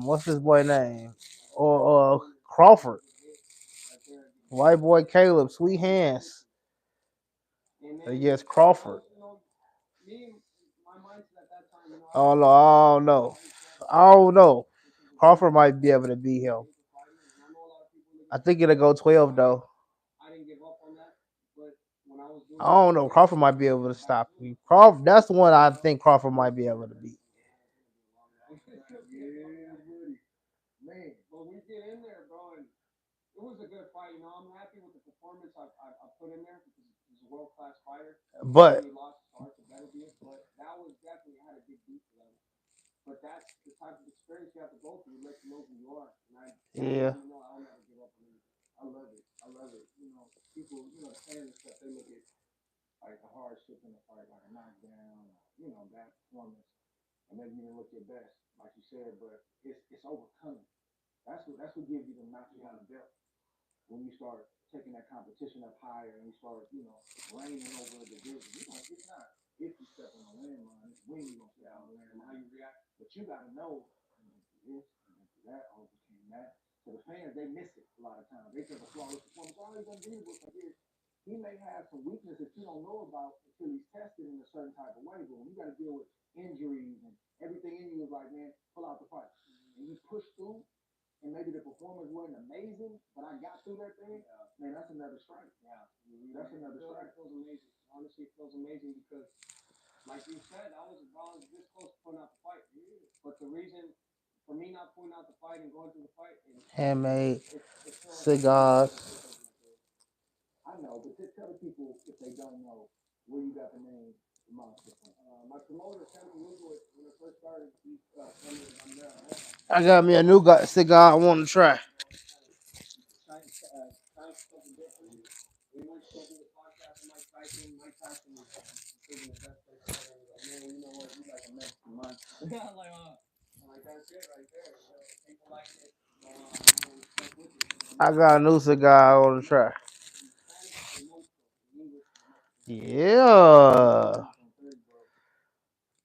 what's his boy name? Or Crawford. White boy Caleb, sweet hands. Against Crawford. Me, my Oh no, I don't know. I don't know. Crawford might be able to beat him. I think it'll go 12 though. I didn't give up on that, but when I was I doing don't know. Crawford might be able to stop him. Crawford, that's the one I think Crawford might be able to beat. Yeah, buddy. Man, but we get in there, bro, and it was a good fight. I'm happy with the performance I put in there because he's a world class fighter. But He lost his heart to better be it, but that was definitely had a big beat for them. But that's the type of experience you have to go through to let you know who you are. And I yeah, you know I'll never give up on anything. I love it. I love it. People, fans and stuff, they look at like the hardship in the fight, like a knockdown, bad performance, and maybe you didn't look your best, like you said, but it's overcoming. That's what gives you the knocks behind the belt when you start taking that competition up higher and you start, reigning over a division. It's not if you step on a landmine, it's when you gonna step on a landmine, how you react. But you gotta know I'm gonna do this, I'm gonna do that, I overcame that. So the fans they miss it a lot of times. They think a flawless performance, oh he's unbeatable. Like he may have some weaknesses you don't know about until he's tested in a certain type of way. But when you gotta deal with injuries and everything in you is like, man, pull out the fight. And you push through and maybe the performance wasn't amazing, but I got through that thing, man, that's another strike. Yeah. That's another strike. It feels amazing. Honestly, it feels amazing because, like you said, I was this close to putting out the fight. But the reason for me not putting out the fight and going through the fight, handmade it feels cigars. I know, but just tell the people if they don't know where you got the name Monster from. My promoter sent me into it when I first started. He told me that I'm there. I got me a new cigar I want to try. Trying something different. We went to go do the podcast with Mike Tyson. Mike Tyson was thinking the best place ever. He's like, man, you know what? You like a Mexican monster. I'm like, I'm like, that's it right there. People like it. So, we stuck with it. I got a new cigar I want to try. In Spanish, el monstruo. In English, the Mexican. Yeah.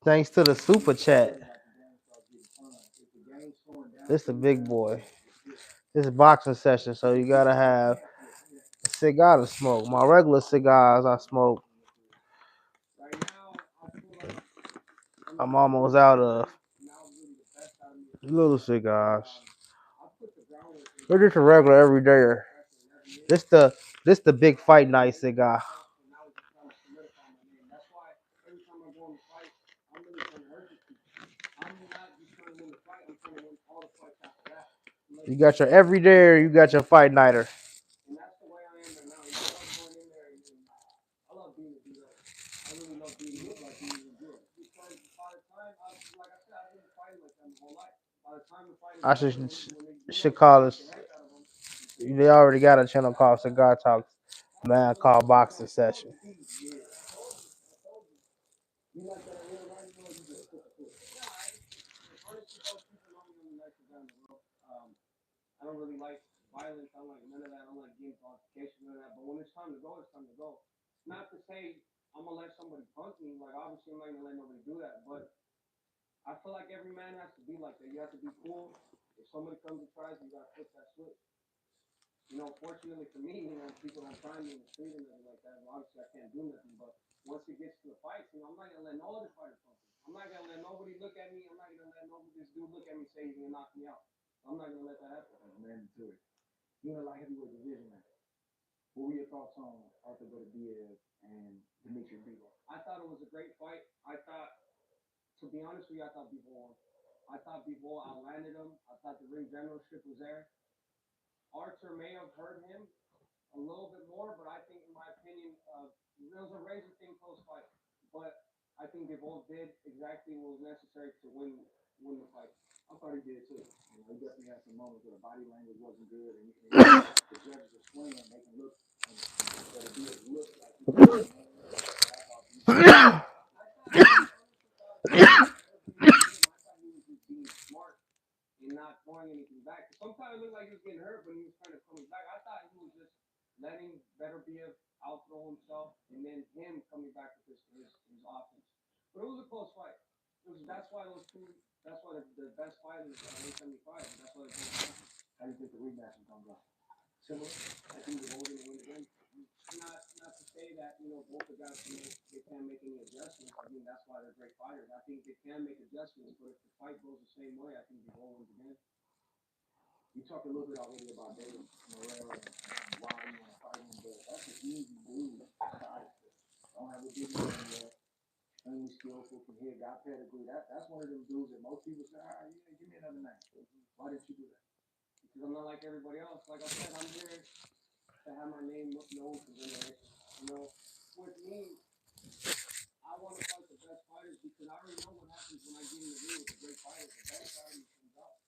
Thanks to the super chat. This is a big boy. This is boxing session, so you gotta have a cigar to smoke. My regular cigars I smoke, Right now, I feel like I'm almost out of now really the best out of me is little cigars. I put the groundwork in They're just a regular everydayer. This the big fight night cigar. and now we're just trying to solidify my name. That's why every time I go in the fight, I'm really trying to hurt these people. I'm not just trying to win the fight, I'm trying to win all the fights after that. You got your everydayer, you got your fight nighter. And that's the way I am right now. I love going in there and I love being a beat up. I really love being good, like being good. Because by the time like I said, I've been fighting like that my whole life. By the time the fight is I over, should call beat this. the heck out of them. They already got a channel called Cigar Talks, man, called Boxing Session. Yeah, I told you. You like that arena, right? You know, you just took a foot. Yeah, honestly, those people know me. I'm the nicest guy in the world. I don't really like violence. I don't like none of that. I don't like getting altercation, none of that. But when it's time to go, it's time to go. Not to say I'm gonna let somebody punk me. Like obviously, I'm not gonna let nobody do that. But I feel like every man has to be like that. You have to be cool. If somebody comes and tries, you gotta flip that switch. Fortunately for me, people don't try me in the street and everything like that. Well, obviously, I can't do nothing. But once it gets to the fights, I'm not gonna let no other fighter punk me. I'm not gonna let nobody look at me. I'm not gonna let this dude look at me and say he's gonna knock me out. I'm not gonna let that happen. Mandatory. You're in a light heavyweight division now. What were your thoughts on Arthur Diaz and Dimitri Bivol? I thought it was a great fight. To be honest with you, I thought Bivol won. I thought Bivol outlanded him. I thought the ring generalship was there. Arthur may have hurt him a little bit more, but I think, in my opinion, it was a razor thin close fight. But I think Bivol did exactly what was necessary to win the fight. I thought he did too. He definitely had some moments where the body language wasn't good, and the judges are swinging, making look, but it did look like he was getting more. But I thought he honestly thought I thought he was just being smart and not throwing anything back. Sometimes it looked like he was getting hurt, but he was kind of coming back. I thought he was just letting Better be out throw himself, and then him coming back with his offense. But it was a close fight. That's why those two. That's why the best fighters are 175. That's why they're both champions. How do you think the rematch is gonna go? Similar. I think the Hogan will win again. not to say that both the guys they can't make any adjustments. I mean that's why they're great fighters. I think they can make adjustments, but if the fight goes the same way, I think the goal wins again. You talked a little bit already about David Morrell and why you want to fight him, but that's an easy dude. Don't have a big name yet. Extremely skillful, can hit, got pedigree. That's one of them dudes that most people say, yeah, give me another name. Why didn't you do that? Because I'm not like everybody else. Like I said, I'm here to have my name known for generations. With me, I want to fight the best fighters because I already know what happens when I get in the ring with the great fighters. The best fighters comes out.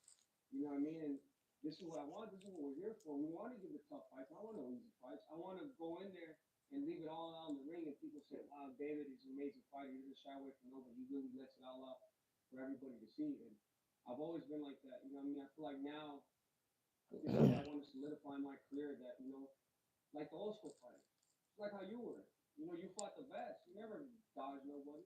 You know what I mean? And this is what I want. This is what we're here for. We want to give the tough fights. I want no easy fights. I want to go in there and leave it all out in the ring, and people say, "Wow, David is an amazing fighter. He doesn't shy away from nobody. He really lets it all out for everybody to see." And I've always been like that. You know what I mean? I feel like now this is where I want to solidify my career. That like the old school fighters, it's like how you were. You fought the best. You never dodged nobody.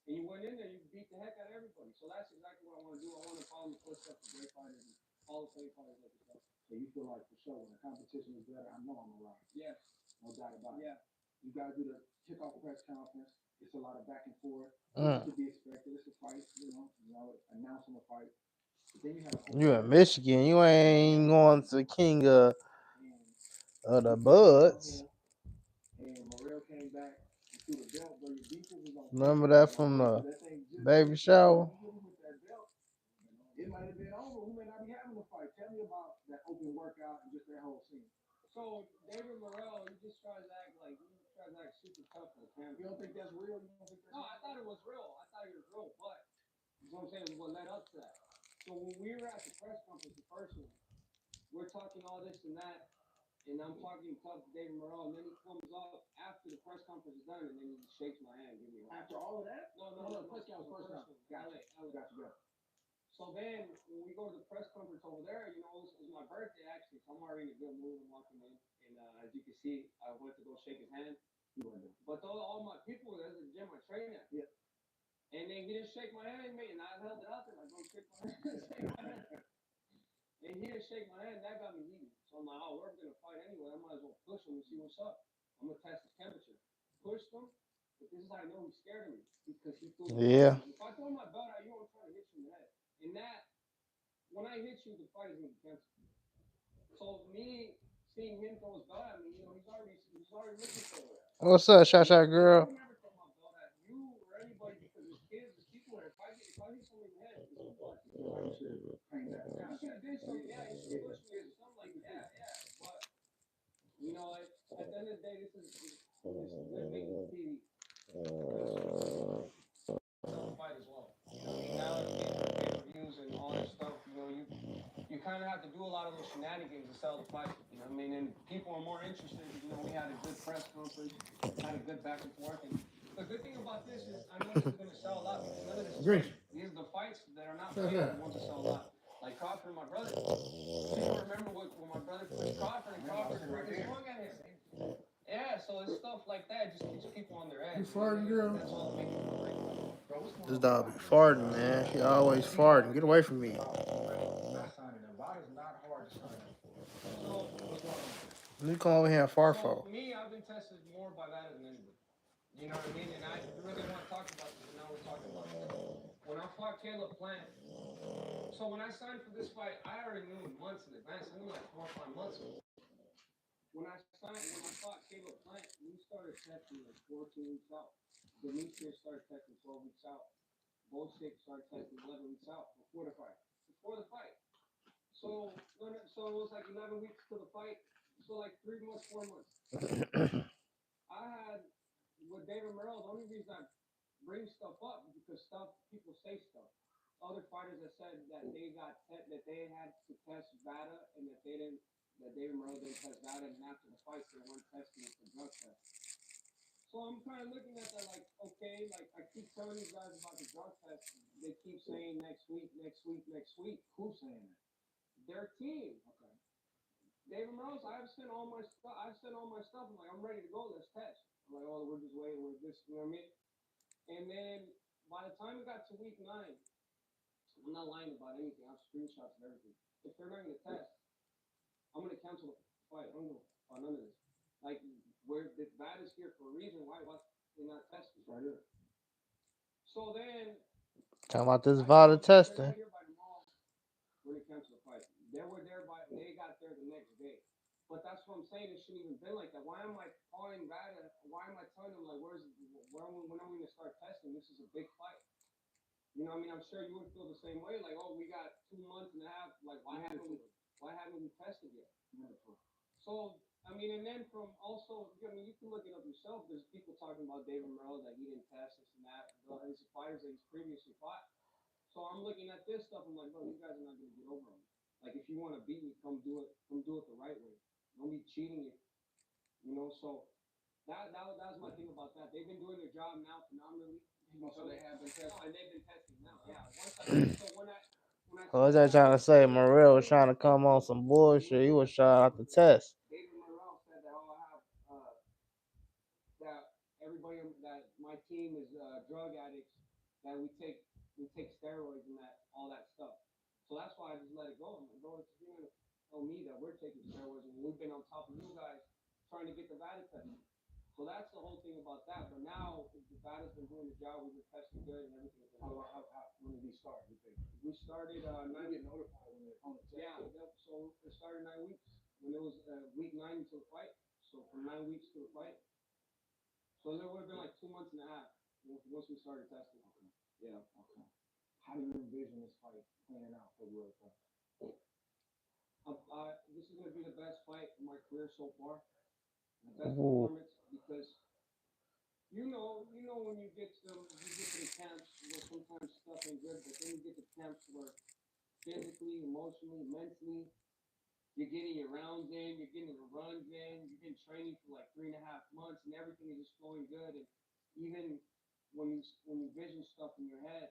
And you went in there, you beat the heck out of everybody. So that's exactly what I want to do. I want to follow the footsteps of great fighters and Hall of Fame fighters like yourself. So you feel like for sure when the competition is better, I know I'm around. Yes. No doubt about it. Yeah. You got to do the kickoff press conference. It's a lot of back and forth. Mm. It's to be expected. It's a fight, announcing a fight. But then you have You in Michigan. You ain't going to King of the Buds. And Morrell came back and threw the belt, but your defense was on. Remember that from the baby shower? It might have been over. We may not be having a fight. Tell me about that open workout and just that whole scene. So David Morrell, he just tries to act super tough for the camera. You don't think that's real? No, I thought it was real. But you know what I'm saying? What led up to that? So when we were at the press conference, the first one, we're talking all this and that, and I'm talking tough to David Morrell, and then he comes up after the press conference is done, and then he shakes my hand, give me a hug. After all of that? No, Press conference first one. Gotcha. Gotcha. So then, when we go to the press conference over there, it was my birthday actually, so I'm already in a good mood and walking in. And as you can see, I went to go shake his hand. But all my people were there at the gym I train at. Yeah. And then he didn't shake my hand, mate, and I held it out there like, don't shake my hand. And he didn't shake my hand, that got me heated. So I'm like, oh, we're going to fight anyway. I might as well push him and see what's up. I'm going to test his temperature. Pushed him, but this is how I know he's scared of me. Because he threw Yeah. If I throw my belt out, you know I'm trying to hit you in the head. And that, when I hit you, the fight is going to be canceled. So me seeing him throw his belt at me, he's already looking for it. What's up, Shot Girl? I would never throw my belt at you or anybody because there's kids, there's people there. If I hit somebody in the head, it's a fight. You should have did something. Yeah, you should push me or something like that. Yeah. But at the end of the day, this is good making TV. Fight as well. Now it's getting pay-per-views and all that stuff. You kind of have to do a lot of those shenanigans to sell the fight. You know what I mean? And people are more interested. We had a good press conference, had a good back and forth. And the good thing about this is I know this is going to sell a lot. None of this is paid. These are the fights that are not paid are the ones that sell a lot. Like Crawford and my brother. You remember when my brother played Crawford and Crawford really swung at him. Yeah, so it's stuff like that just keeps people on their edge. You farting, girl? That's all that makes people great. This dog be farting, man. He always farting. Get away from me. You come over here and fart for. For me, I've been tested more by that than anybody. You know what I mean? And I really want to talk about this, and now we're talking about it. When I fought Caleb Plant, so when I signed for this fight, I already knew months in advance. I knew like 4 or 5 months ago. When I fought Caleb Plant, we started testing like 14 weeks out. Demetrius started testing 12 weeks out. Bolshevik started testing 11 weeks out before the fight. So it was like 11 weeks to the fight. So like 3 months, 4 months. I had with David Morrell. The only reason I bring stuff up is because people say stuff. Other fighters that said that they that they had to test VADA and that David Morrell didn't test VADA, and after the fight they weren't testing it for drug tests. So I'm kind of looking at that like, okay, like I keep telling you guys about the drug test. They keep saying next week. Who's saying that? Their team. Okay. David Morales, I've sent all my stuff. I'm like, I'm ready to go. Let's test. I'm like, oh, we're just waiting. We're this. You know what I mean? And then by the time we got to week 9, I'm not lying about anything. I have screenshots and everything. If they're not going to test, I'm going to cancel the fight. I don't know about none of this. Like where the VAT is here for a reason. Why they're not testing? Right here. So then Talking about this I VADA told them they're testing. not here by tomorrow when it comes to the fight. They were there they got there the next day. But that's what I'm saying. It shouldn't even been like that. Why am I calling Rada? Why am I telling them like when are we gonna start testing? This is a big fight. You know, what I mean, I'm sure you would feel the same way. Like, oh, we got 2 months and a half. Like, why haven't we tested yet? So, I mean, and then from also, I mean, you can look it up yourself. There's people talking about David Morrell that he didn't test this and that. These fighters that he's previously fought. So I'm looking at this stuff. I'm like, bro, you guys are not gonna get over on me. Like, if you want to beat me, come do it. Come do it the right way. Don't be cheating it. You know. So that's my thing about that. They've been doing their job now phenomenally. So they have been testing. Oh, and they've been testing now. Yeah. When I What was told I trying to say? David Morrell was trying to come on some bullshit. He was trying out the test. David Morrell said that I have that everybody that my team is drug addicts, that we take steroids and that all that stuff. So that's why I just let it go. I'm like, bro, it's you gonna tell me that we're taking steroids and we've been on top of you guys trying to get the VAT test. So that's the whole thing about that. But now the VAT has been doing the job. We've been testing good and everything. When did we start? We started 9. You get notified when they're on the test. Yeah. So it started 9 weeks when it was week 9 until the fight. So from 9 weeks to the fight. So there would have been like 2 months and a half once we started testing. Okay. Yeah. Okay. How do you envision this fight playing out February 1st? This is going to be the best fight of my career so far. The best performance because you know when you get to the camps where sometimes stuff ain't good, but then you get to camps where physically, emotionally, mentally, you're getting your rounds in, you're getting your runs in, you've been training for like 3.5 months, and everything is just flowing good. And even when you vision stuff in your head,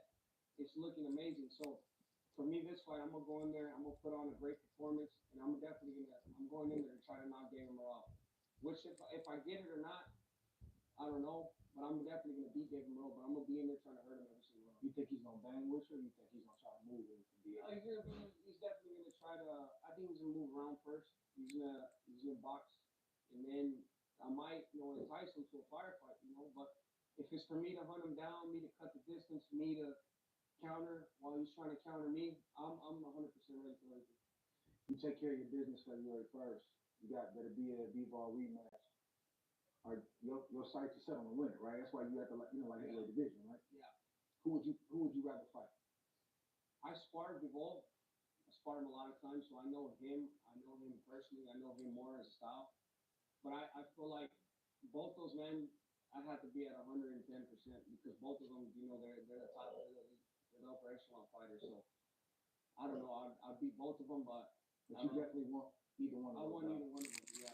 it's looking amazing. So for me, this fight, I'm gonna go in there, I'm gonna put on a great performance, and I'm going in there to try to knock David Morrell. Which if I get it or not, I don't know, but I'm definitely gonna beat David Morrell. But I'm gonna be in there trying to hurt him every single round. You think he's gonna bang with you, or you think he's gonna try to move it? He's definitely gonna try to. I think he's gonna move around first. He's gonna box, and then I might entice him to a firefight. But if it's for me to hunt him down, me to cut the distance, me to counter while he's trying to counter me, I'm 100% ready for anything. You take care of your business February 1st. You got better be a B-ball rematch. Your sights are set on the winner, right? That's why you have to like heavyweight division, right? Yeah. Who would you rather fight? I sparred Bivol. I sparred him a lot of times, so I know him. I know him personally. I know him more as a style. But I feel like both those men, I have to be at 110% because both of them, they're the top, they're the upper echelon fighters. So I don't know. I beat both of them, but you definitely want either one. I want either one of them. Yeah.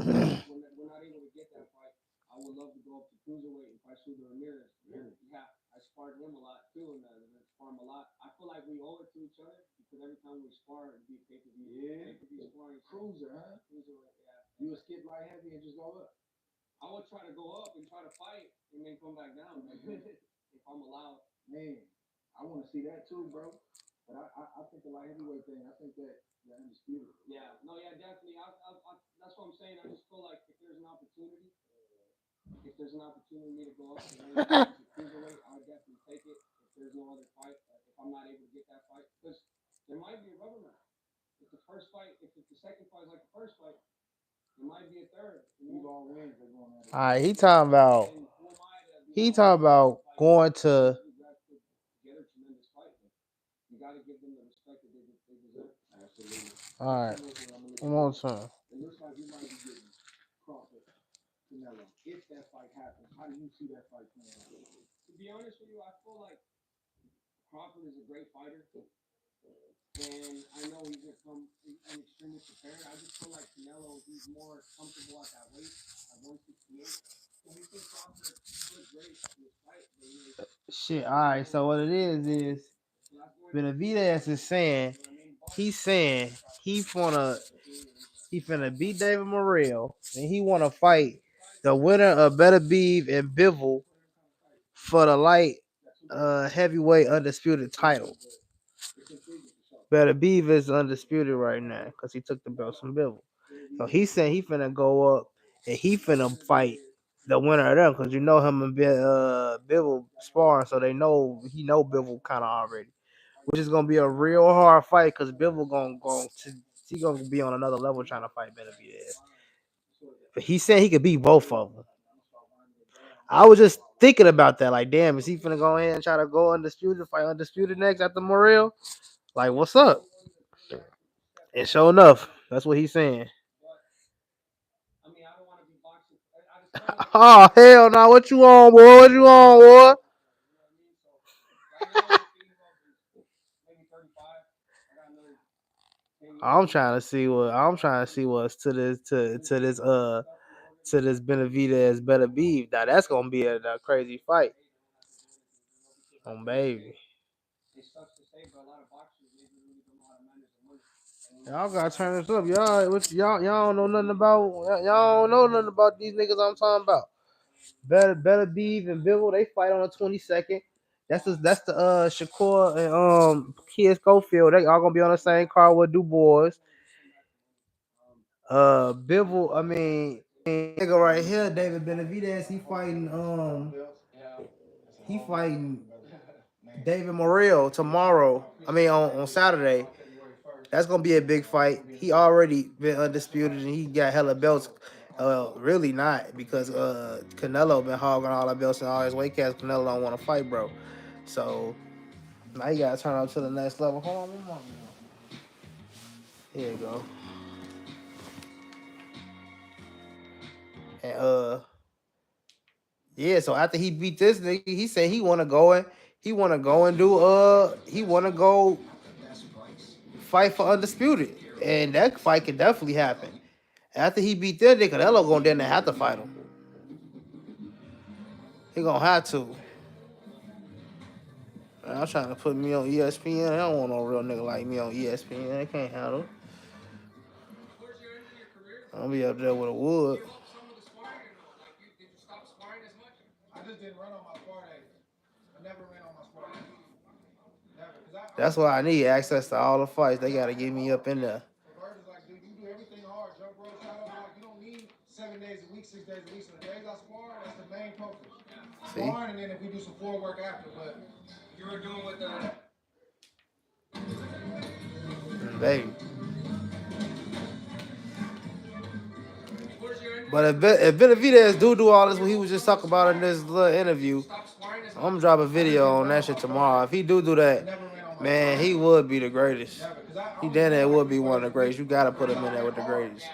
But we're not able to get that fight. I would love to go up to cruiserweight and fight Sugar Ramirez. Really? Yeah, I sparred him a lot too, and spar him a lot. I feel like we owe it to each other because every time we spar, it'd be a pay-per-view. Yeah. Pay-per-view sparring. Cruiser, huh? Cruiserweight, yeah. You would skip light heavy and just go up? I would try to go up and try to fight and then come back down if I'm allowed. Man, I want to see that too, bro. But I think the light heavyweight thing, I think that you're undisputed. Yeah, no, yeah, definitely. That's what I'm saying. I just feel like if there's an opportunity for me to go up to cruiserweight, I would definitely take it. If there's no other fight, if I'm not able to get that fight, because there might be a rubber match. If the second fight is like the first fight, there might be a third. You all wins. They're going at it. All right, he talking about going to. Get a tremendous fight. You got to give them the respect that they deserve. Absolutely. All right, one more time. It looks like you might be getting Crawford, Canelo. If that fight happens, how do you see that fight playing out? To be honest with you, I feel like Crawford is a great fighter, and I know he's gonna come in extremely prepared. I just feel like Canelo, he's more comfortable at that weight, at 168. So we think Crawford looked great in this fight, but Shit. All right. So what it is Benavidez is saying he's saying he finna beat David Morrell and he wanna fight the winner of Better Beef and Bivol for the light heavyweight undisputed title. Better Beef is undisputed right now because he took the belt from Bivol. So he said he finna go up and he finna fight the winner of them because you know him and Bivol sparring, so they know he know Bivol kind of already, which is gonna be a real hard fight because Bivol he gonna be on another level trying to fight Benavidez. But he said he could beat both of them. I was just thinking about that, like, damn, is he finna go ahead and try to go undisputed, fight undisputed next after Morrell? Like, what's up? And sure enough, that's what he's saying. I mean, I don't want to be boxing. I just kind of like, Oh hell no! What you on, boy? What you on, boy? you know what I mean? So right now, my feeding up is maybe 35. I got another 10 years. I'm trying to see what's to this Benavidez better beef. Now that's gonna be a crazy fight. Oh baby. It sucks to say, but a lot of boxers they really don't know how to manage the money. Y'all gotta turn this up. Y'all don't know nothing about y'all don't know nothing about these niggas I'm talking about. Better Beef and Bivol, they fight on the 22nd. That's the Shakur and Kid Schofield. They all gonna be on the same card with Du Bois. Bivol, I mean nigga right here, David Benavidez, he fighting David Morrell tomorrow. I mean on Saturday. That's gonna be a big fight. He already been undisputed and he got hella belts. Really not because Canelo been hogging all the belts and all his weight cats. Canelo don't want to fight, bro. So now you gotta turn up to the next level. Hold on, one more. Here you go. And yeah. So after he beat this nigga, he said he wanna go and he wanna go fight for undisputed, and that fight could definitely happen. After he beat that nigga, Canelo gonna then have to fight him. He gonna have to. I'm trying to put me on ESPN. I don't want no real nigga like me on ESPN. They can't handle. Towards your end of your career, I'm gonna be up there with a wood. give up some of the sparring, or like did you stop sparring as much? I just didn't run on my spar days. I never ran on my spar days. Never. That's why I need access to all the fights. They gotta get me up in there. Bird is like, dude, you do everything hard. Jump rope, shadow block. You don't need 7 days a week, 6 days a week. So the days I spar, that's the main focus. See? Sparring, and then if we do some floor work after, but You were doing with the Baby. towards your end. But if Benavidez do all this, what he was just talking about in this little interview, Stop sparring as I'm much. gonna drop a video on that shit tomorrow. If he do that, man, he would be the greatest. He then it would be one of the greatest. You gotta put him in there with the greatest. so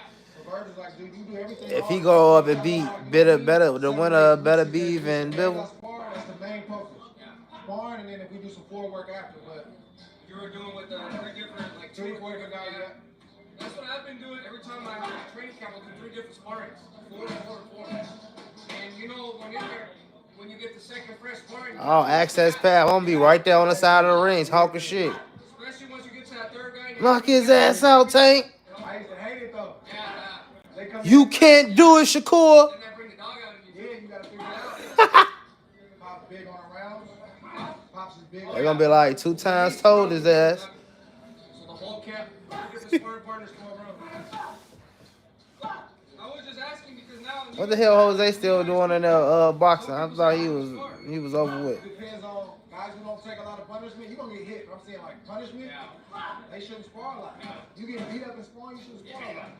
Bird is like, dude, you do everything If hard. he go up and beat the winner of Better Beef and Days I Bivol, spar, that's the main focus. Sparring, and then if we do some floor work after, but You were doing with the 3 different like 2 3 or 4 4 different guys, guys. That's what I've been doing every time I go to training camp. I'll do 3 different sparrings, 4. And you know when you get the second fresh sparring, oh, access path. I'm gonna be right there on the side of the ring talking shit. especially once you get to that third guy. Knock his ass out, Tank. I used to hate it though. Yeah, They come You in, can't do it, Shakur. then I bring the dog out of you. yeah, you gotta figure it out. Pop's big on rounds. Pops is big. They're gonna be like 2 times told his ass. So the whole camp, 3 different sparring partners go around. I was just asking because now. What the hell Jose still doing in there boxing? I thought he was over with. Depends on guys who don't take a lot of punishment. You gonna get hit. I'm saying like punishment. They shouldn't spar a lot. You get beat up in sparring, you shouldn't spar a lot.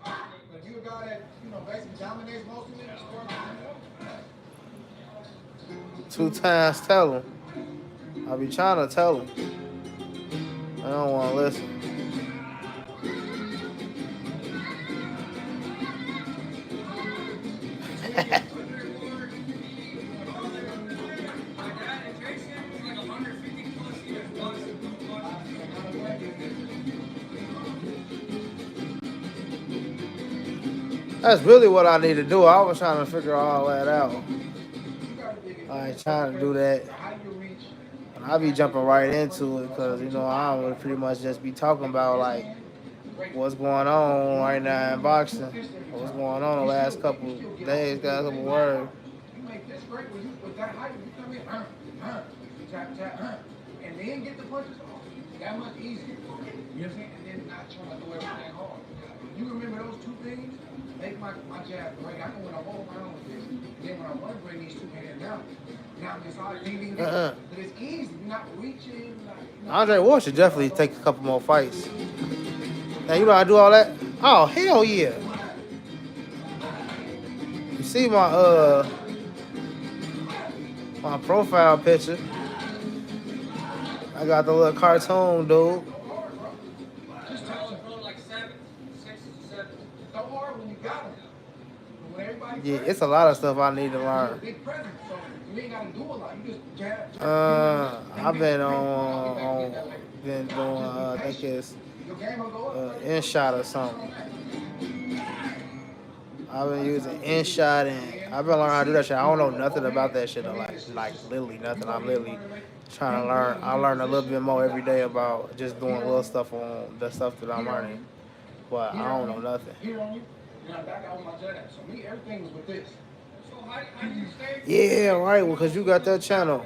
But if you a guy that basically dominates most of it, spar a lot. 2 times tell him. I be trying to tell him. I don't want to listen. That's really what I need to do. I was trying to figure all that out. I ain't trying to do that. And I be jumping right into it because, I would pretty much just be talking about, like, what's going on right now in boxing. What's going on the last couple days, got a couple words. You make this great when you with that height, you come in, tap, and then get the punches off. that much easier. You know what I'm saying? And then not trying to do everything hard. You remember those two things? Make my jab great. I can win a whole round with this. Then when I want to bring these two hands down, now I'm just hard ding, ding, ding. But it's easy. You're not reaching. Andre Ward should definitely take a couple more fights. Now, you know how to do all that? Oh, hell yeah. You see my profile picture. I got the little cartoon, dude. Just touch them. Like 7, 6, 7. Go hard when you got them. When everybody Yeah, it's a lot of stuff I need to learn. big presence, so you ain't gotta do a lot. You just jab. I've been been doing I think it's Your game will go up. InShot or something. I've been using InShot and I've been learning how to do that shit. I don't know nothing about that shit though, like literally nothing. I'm literally trying to learn. I learn a little bit more every day about just doing little stuff on the stuff that I'm learning. But I don't know nothing. Here on you, and I'm back out with my jab. So me, everything was with this. So how do you stay? Yeah, right. Well, cause you got that channel.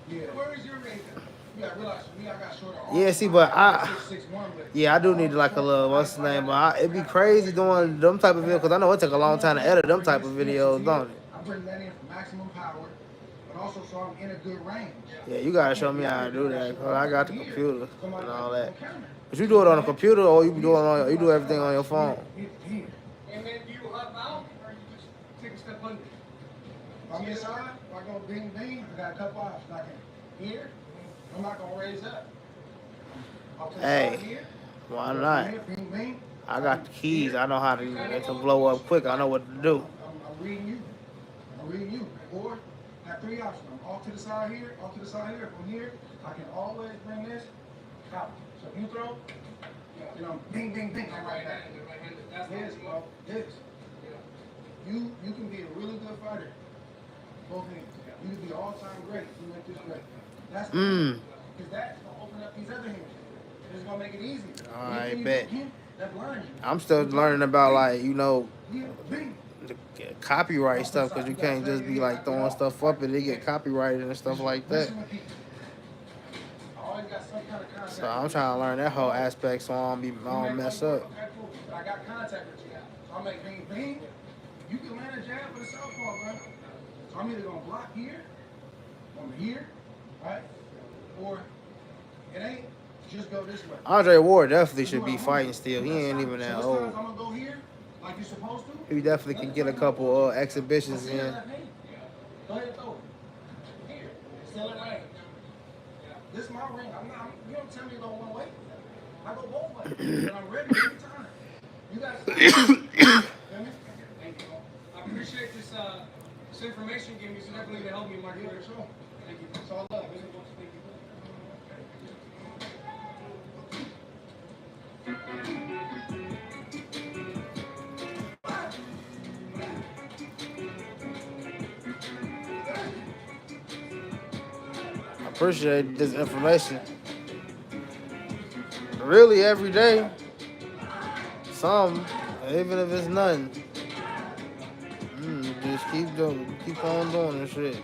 Yeah. Where is your range? You gotta realize for me, I got shorter arms. Yeah, see, but I 6'1", but yeah, I do need like a little what's the name. But it'd be crazy doing them type of videos, cause I know it take a long time to edit them type of videos, don't it? I bring that in for maximum power, but also so I'm in a good range. Yeah, you gotta show me how to do that. Cause I got the computer and all that. But you do it on a computer, or you do it on you do everything on your phone. Here. And then do you hop out or you just take a step under? If I'm inside, if I go ding ding, I got a couple options. I can here, I'm not gonna raise up. I'll take Hey, side here, why not? here, bing bing. I got the keys. I know how to blow up quick. I know what to do. I'm reading you. I'm reading you. Or have 3 options. I'm off to the side here, off to the side here. From here, I can always bring this out. So if you throw, you know, ding ding ding. I'm right back. This, bro. This. You can be a really good fighter. Both hands. You can be all-time great. You make this great. That's because that's gonna open up these other hands. It's gonna make it easy. I bet. That blind you. I'm still learning about like the Bing. copyright stuff, because you can't just be like throwing stuff up and they get copyrighted and stuff like that. Listen with people. I always got some kind of contact. So I'm trying to learn that whole aspect so I don't mess up. Okay, cool. But I got contact with you now. So I'm like, bing, bing. You can land a jab for the southpaw, bro. So I'm either gonna block here, from here, right? Or it ain't. Just go this way. Andre Ward definitely should be fighting still. He ain't even that old. I'm gonna go here, like you're supposed to. He definitely can get a couple exhibitions in. Go ahead and throw it. Here. Still in range. This is my ring. You don't tell me to go one way. I go both ways. And I'm ready every time. You guys. Feel me? Thank you. I appreciate this information you gave me. It's definitely going to help me in my career. Sure. Thank you. It's all love. Thank you. I appreciate this information. Really, every day. Some, even if it's nothing. Just keep on doing this shit.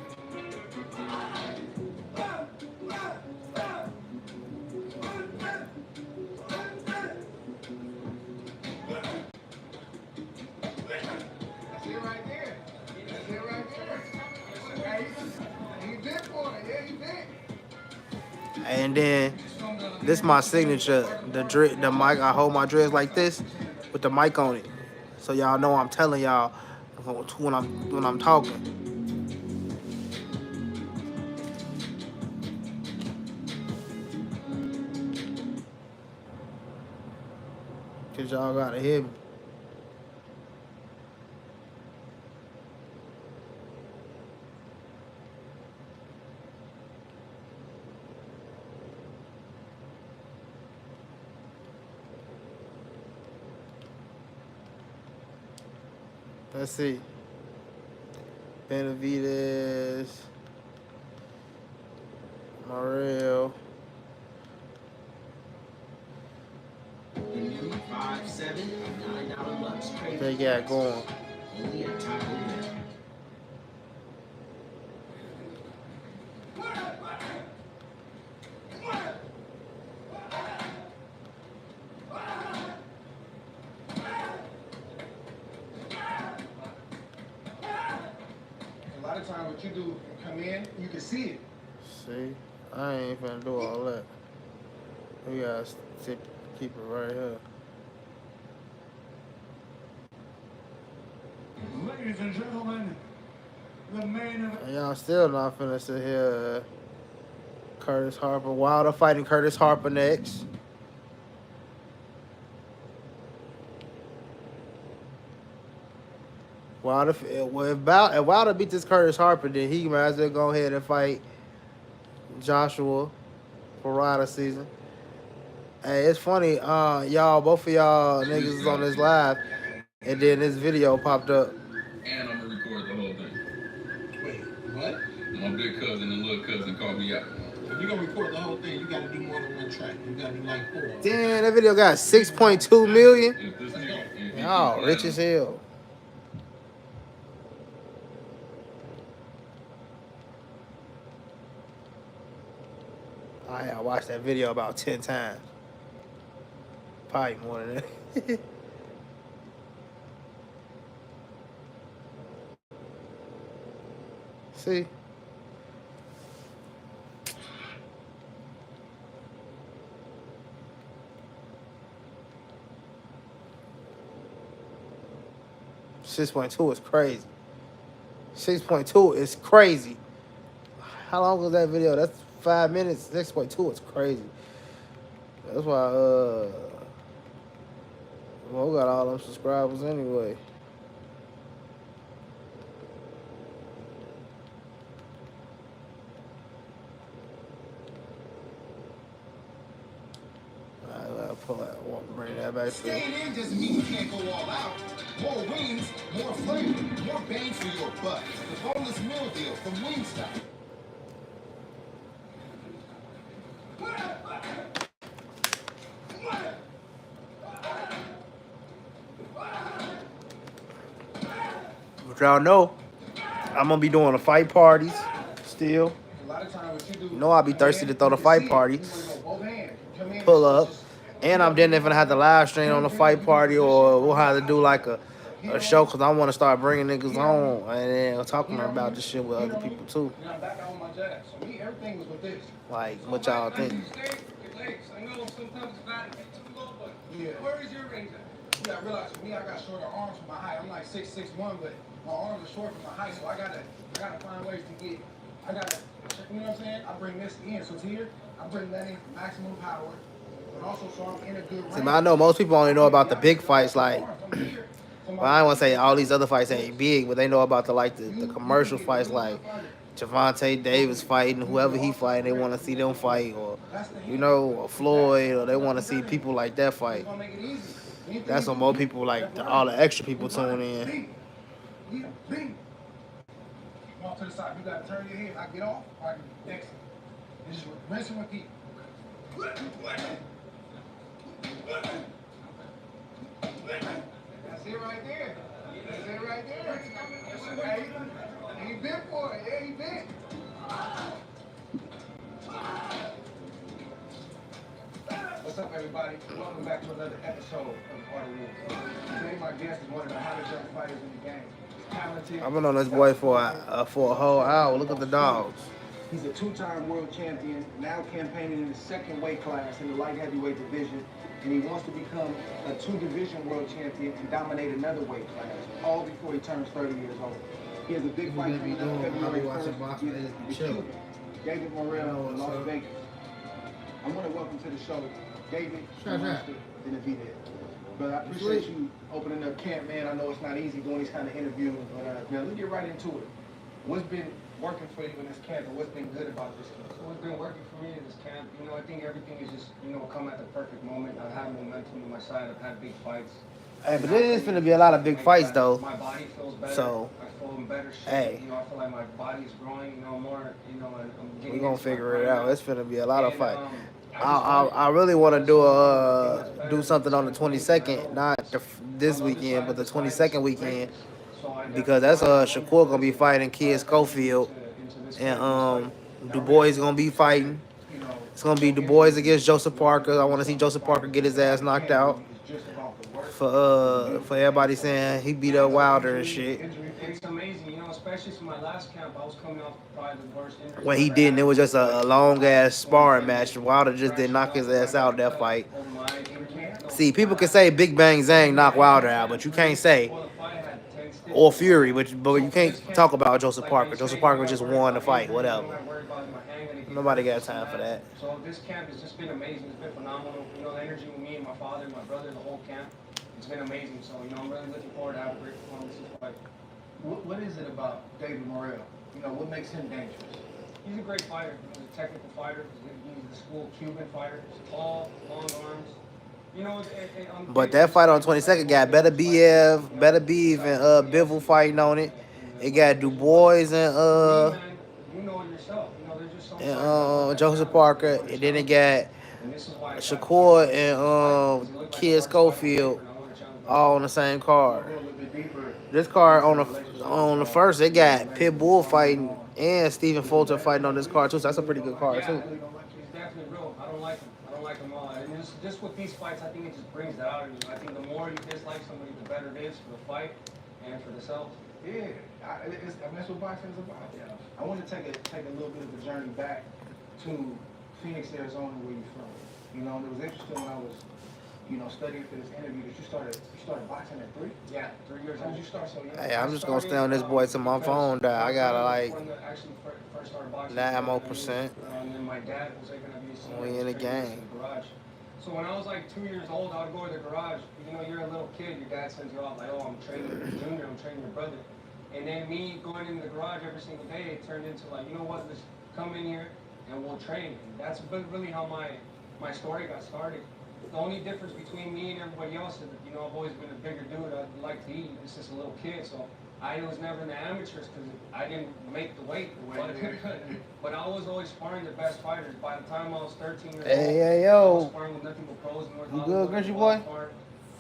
And then this is my signature, the mic. I hold my dreads like this with the mic on it, so y'all know I'm telling y'all when I'm talking. Cause y'all gotta hear me. Let's see. Benavides, Morel. What they got going? of times what you do, come in, you can see it. See, I ain't finna do all that. We gotta keep it right here. Ladies and gentlemen, the main event. And y'all still not finna sit here. Curtis Harper, Wilder fighting Curtis Harper next. Wilder, if Wilder beat this Curtis Harper, then he might as well go ahead and fight Joshua for Rider season. Hey, it's funny, y'all, both of y'all niggas is on this live, and then this video popped up. And I'm gonna record the whole thing. Wait, what? My big cousin and little cousin called me out. If you're gonna record the whole thing, you gotta do more than one track. You gotta do like 4. Damn, that video got 6.2 million. If this nigga, if he Y'all keep rich as playing, hell. I watched that video about 10 times. Probably more than that. See? $6.2 is crazy. 6.2 is crazy. How long was that video? That's 5 minutes. 6.2 is crazy. That's why Mo got all them subscribers anyway. I gotta pull that, bring that back to. Staying in doesn't mean you can't go all out. More wings, more flavor, more bang for your buck. The boneless meal deal from Wingstop. But y'all know, I'm gonna be doing the fight parties still. A lot of times what you do, You know I'll be thirsty to throw the fight party. Pull up. And I'm then gonna have to live stream on the fight party, or we'll have to do like a show, because I want to start bringing niggas on and then talking about this shit with other people too. Like, what y'all think? I know sometimes it's bad to get too low, but Yeah. where is your range at? Yeah, I realize for me, I got shorter arms for my height. I'm like 6'1", but my arms are short for my height, so I gotta find ways to get. You know what I'm saying? I bring this in, so here I bring that in for maximum power, but also so I'm in a good range. See, I know most people only know about the big fights, like. Well, I don't want to say all these other fights ain't big, but they know about the commercial fights, like Javante Davis fighting, whoever he fighting, they want to see them fight, or or Floyd, or they want to see people like that fight. That's what more people like. All the extra people tune in. Off to the side, you gotta turn your head. I get off, all right, next. Just rinse and repeat. That's it right there. That's it right there. He been for it. Yeah, he been. What's up, everybody? Welcome back to another episode of Art of War. Today, my guest is one of the hottest young fighters in the game. Talented. I've been on this boy for a whole hour. Look at the dogs. He's a 2-time world champion, now campaigning in the second weight class in the light heavyweight division, and he wants to become a 2-division world champion and dominate another weight class, all before he turns 30 years old. He has a big fight coming up February 1st. David Morrell in Las Vegas. I want to welcome to the show David didn't be there. But I appreciate you opening up camp, man. I know it's not easy doing these kind of interviews, but man, let's get right into it. What's been working for you in this camp, and what's been good about this camp? So what's been working for me in this camp, I think everything is just, come at the perfect moment. I've had momentum on my side. I've had big fights. Hey, but there's gonna be a lot of big fights though. My body feels better. So, I feel in better shape. hey. I feel like my body's growing, more, and I'm getting. We're gonna figure it out. It's gonna be a lot of And, fights. I really want to do something on the 22nd, not this weekend, but the 22nd weekend, because that's Shakur gonna be fighting Kid Schofield, and Du Bois gonna be fighting. It's gonna be Du Bois against Joseph Parker. I want to see Joseph Parker get his ass knocked out. for everybody saying he beat up Wilder and shit. It's amazing, you know, especially for my last camp. I was coming off probably the worst injury. When he didn't, it was just a long ass sparring match. Wilder just didn't knock his ass out that fight. See, people can say Big Bang Zhang knocked Wilder out, but you can't say or Fury, but you can't talk about Joseph Parker. Joseph Parker just won the fight, whatever. Nobody got time for that. So this camp has just been amazing. It's been phenomenal. You know, the energy with me and my father and my brother, the whole camp, it's been amazing. So, you know, I'm really looking forward to having a great performance this fight. What is it about David Morrell? You know, what makes him dangerous? He's a great fighter. He's a technical fighter. He's the school Cuban fighter. He's tall, long arms. You know, but that fight on 22nd got better BF, better Beef, and Bivol fighting on it. It got Du Bois and you know it yourself. You know, there's just some Joseph Parker, and then it got Shakur and Kid Schofield all on the same card. This card on the first, it got Pitbull fighting and Stephen Fulton fighting on this card too. So that's a pretty good card too. He's definitely real. I don't like him. I don't like him all. And just with these fights, I think it just brings that out of you. I think the more you dislike somebody, the better it is for the fight and for themselves. Yeah, I mean, that's what boxing is about. Yeah. I want to take a little bit of a journey back to Phoenix, Arizona, where you're from. You know, and it was interesting when I was, you know, studying for this interview that you started boxing at 3? Yeah, 3 years. How did you start so young? Hey, I'm just gonna stay on this boy till my phone die. I gotta like actually first started boxing. 9 more %. And then my dad was like gonna be We in the game. Garage. So when I was like 2 years old, I would go to the garage. You know, you're a little kid. Your dad sends you off like, oh, I'm training your junior. I'm training your brother. And then me going in the garage every single day, it turned into like, you know what? Let's come in here and we'll train. And that's really how my story got started. The only difference between me and everybody else is that, you know, I've always been a bigger dude. I like to eat. This is a little kid, so I was never in the amateurs because I didn't make the weight. But I was always sparring the best fighters. By the time I was 13 years old, Hey, I was yo. sparring with nothing but pros. You good, Grinchy boy?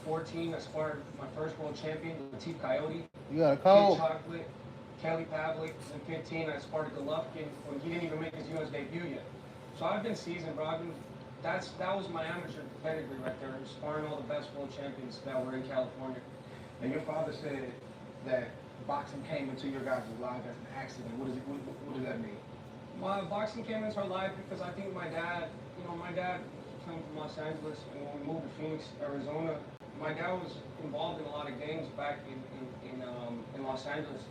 14, I sparred my first world champion, Latif Coyote. You got a Kid cold? Chocolate, Kelly Pavlik. In 15, I sparred Golovkin when he didn't even make his U.S. debut yet. So I've been seasoned, bro. That was my amateur pedigree right there, sparring all the best world champions that were in California. And your father said that boxing came into your guys' life as an accident. What does that mean? My boxing came into our life because I think my dad came from Los Angeles, and when we moved to Phoenix, Arizona, my dad was involved in a lot of games back in Los Angeles.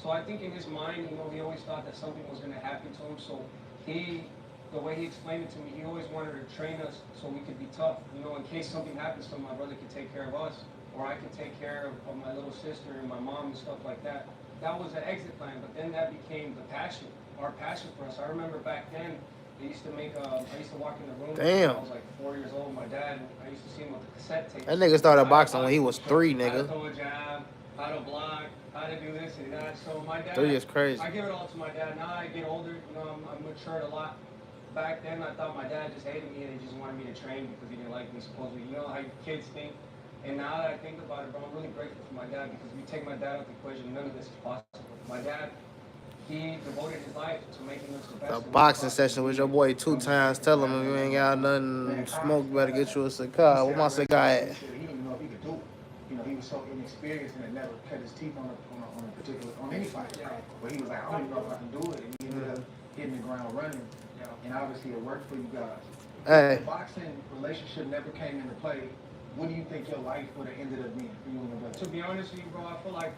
So I think in his mind, you know, he always thought that something was going to happen to him. So the way he explained it to me, he always wanted to train us so we could be tough. You know, in case something happens to him, my brother could take care of us, or I could take care of my little sister and my mom and stuff like that. That was the exit plan, but then that became the passion, our passion for us. I remember back then, they used to I used to walk in the room. Damn. When I was like 4 years old. My dad, I used to see him with the cassette tape. That nigga started boxing when he was 3, How to nigga. throw a jab, how to block, how to do this and that. So my dad, 3 is crazy. I give it all to my dad. Now I get older, you know, I'm matured a lot. Back then, I thought my dad just hated me and he just wanted me to train because he didn't like me, supposedly. You know how kids think. And now that I think about it, bro, I'm really grateful for my dad because if you take my dad out the equation, none of this is possible. My dad, he devoted his life to making us the best. A boxing session with your boy 2 times. Tell him if you ain't got nothing to smoke, you better get you a cigar. Where my cigar at? He didn't know if he could do it. You know, he was so inexperienced and had never cut his teeth on any fight. But he was like, I don't even know if I can do it. And he ended up hitting the ground running. And obviously it worked for you guys. Hey. If the boxing relationship never came into play, what do you think your life would have ended up being for you and your brother? To be honest with you, bro, I feel like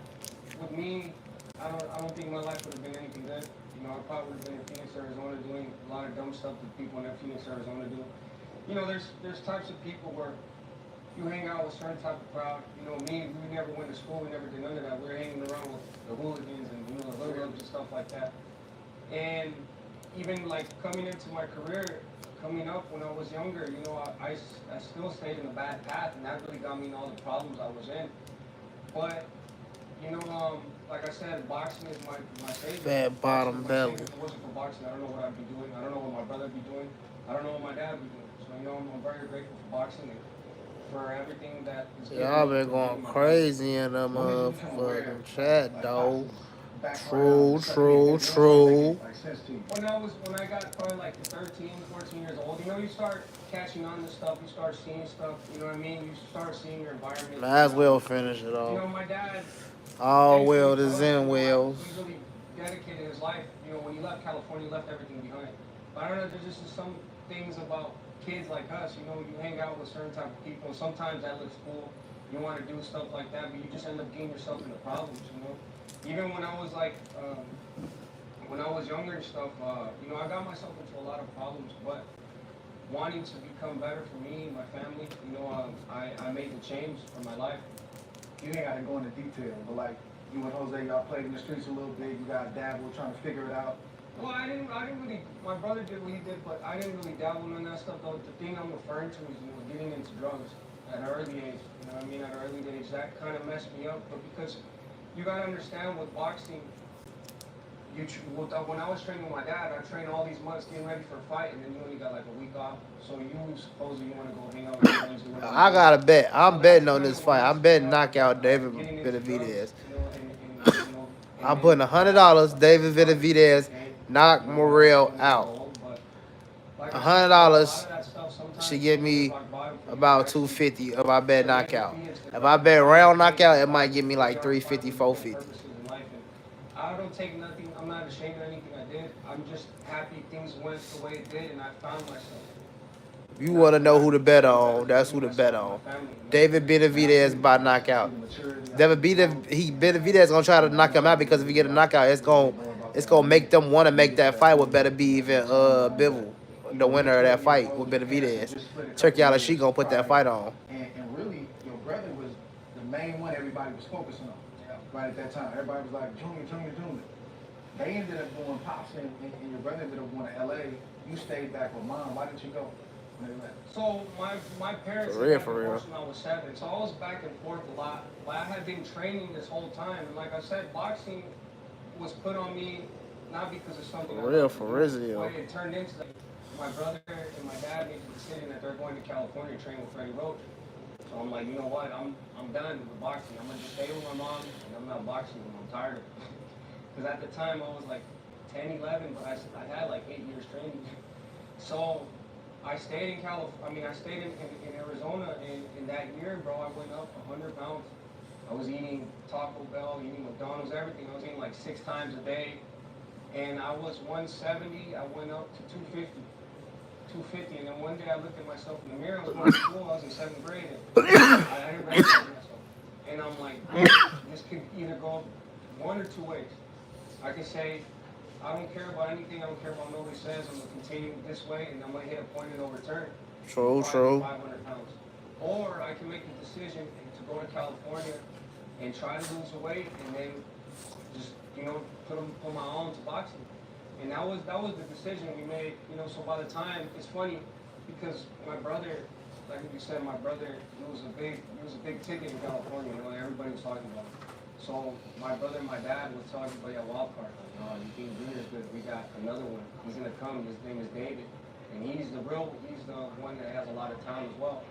with me, I don't think my life would have been anything good. You know, I probably would have been in Phoenix, Arizona, doing a lot of dumb stuff that people in Phoenix, Arizona do. You know, there's types of people where you hang out with certain type of crowd. You know, me, we never went to school, we never did none of that. We were hanging around with the hooligans and, you know, the little and stuff like that. And even like coming into my career, coming up when I was younger, you know, I still stayed in a bad path, and that really got me in all the problems I was in. But, you know, like I said, boxing is my favorite. Bad bottom belly. If it wasn't for boxing, I don't know what I'd be doing. I don't know what my brother would be doing. I don't know what my dad would be doing. So, you know, I'm very grateful for boxing and for everything that is Y'all been going crazy in the motherfucking chat, though. True. When I got probably like 13, 14 years old, you know, you start catching on to stuff, you start seeing stuff, you know what I mean? You start seeing your environment. Might as well finish it You know, off. my dad, All thankfully well, for the us, Zen you know, wheels. he really dedicated his life. You know, when he left California, he left everything behind. But I don't know, there's just some things about kids like us, you know, you hang out with certain type of people, and sometimes that looks cool. You want to do stuff like that, but you just end up getting yourself into problems, you know? Even when I was like, when I was younger and stuff, you know, I got myself into a lot of problems, but wanting to become better for me and my family, you know, I made the change for my life. You ain't gotta go into detail, but like you and Jose, y'all played in the streets a little bit. You got dabble trying to figure it out. Well, I didn't really. My brother did what he did, but I didn't really dabble in that stuff. Though the thing I'm referring to is, you know, getting into drugs at an early age. You know what I mean? At an early age, that kind of messed me up. But because you gotta understand with boxing, when I was training with my dad, I trained all these months getting ready for a fight, and then you only got like a week off. So you supposedly you want to go hang out with your friends. Or whatever. I got to bet. I'm So betting that's on kind this of fight. what I'm messed me betting up, knockout David getting into drugs, Benavidez. you know, you know, I'm putting $100. David Benavidez knock Morrell out. $100 should give me about 250 if I bet knockout. If I bet round knockout, it might give me like 350, 450. I don't take nothing. I'm not ashamed of anything I did. I'm just happy things went the way it did, and I found myself. You want to know who to bet on? That's who to bet on. David Benavidez by knockout. Benavidez gonna try to knock him out because if he get a knockout, it's gonna make them want to make that fight with better be even Bivol, the winner of that fight with Benavidez. Turkey out she gonna put that fight on. And really, your brother was the main one everybody was focusing on. Right at that time, everybody was like Junior, Junior, Junior. They ended up going pops, and your brother ended up going to LA. You stayed back with mom. Why didn't you go? So my parents For real, had for real. divorced when I was 7, so I was back and forth a lot. But I had been training this whole time, and like I said, boxing was put on me not because of something. For real, for real. But it turned into like, my brother and my dad made the decision that they're going to California to train with Freddie Roach. So I'm like, you know what? I'm done with boxing. I'm gonna just stay with my mom, and I'm not boxing anymore. I'm tired of it. Because at the time I was like 10, 11, but I had like 8 years training. So I stayed in California. I stayed in Arizona, and in that year, bro, I went up 100 pounds. I was eating Taco Bell, eating McDonald's, everything. I was eating like 6 times a day, and I was 170. I went up to 250, and then one day I looked at myself in the mirror. I was going to school. I was in 7th grade, and I didn't recognize myself. And I'm like, this could either go one or two ways. I could say, I don't care about anything. I don't care about what nobody says. I'm going to continue this way, and I'm going to hit a point of no return. True. 500 pounds. Or I can make the decision to go to California and try to lose the weight, and then just, you know, put my all into boxing. And that was the decision we made. You know, so by the time, it's funny because my brother, like you said, my brother, he was a big ticket in California. You know, everybody was talking about it. So my brother and my dad would tell everybody at Wild Card, like, oh, you think Junior's good? We got another one. He's gonna come. His name is David, and he's the one that has a lot of talent as well.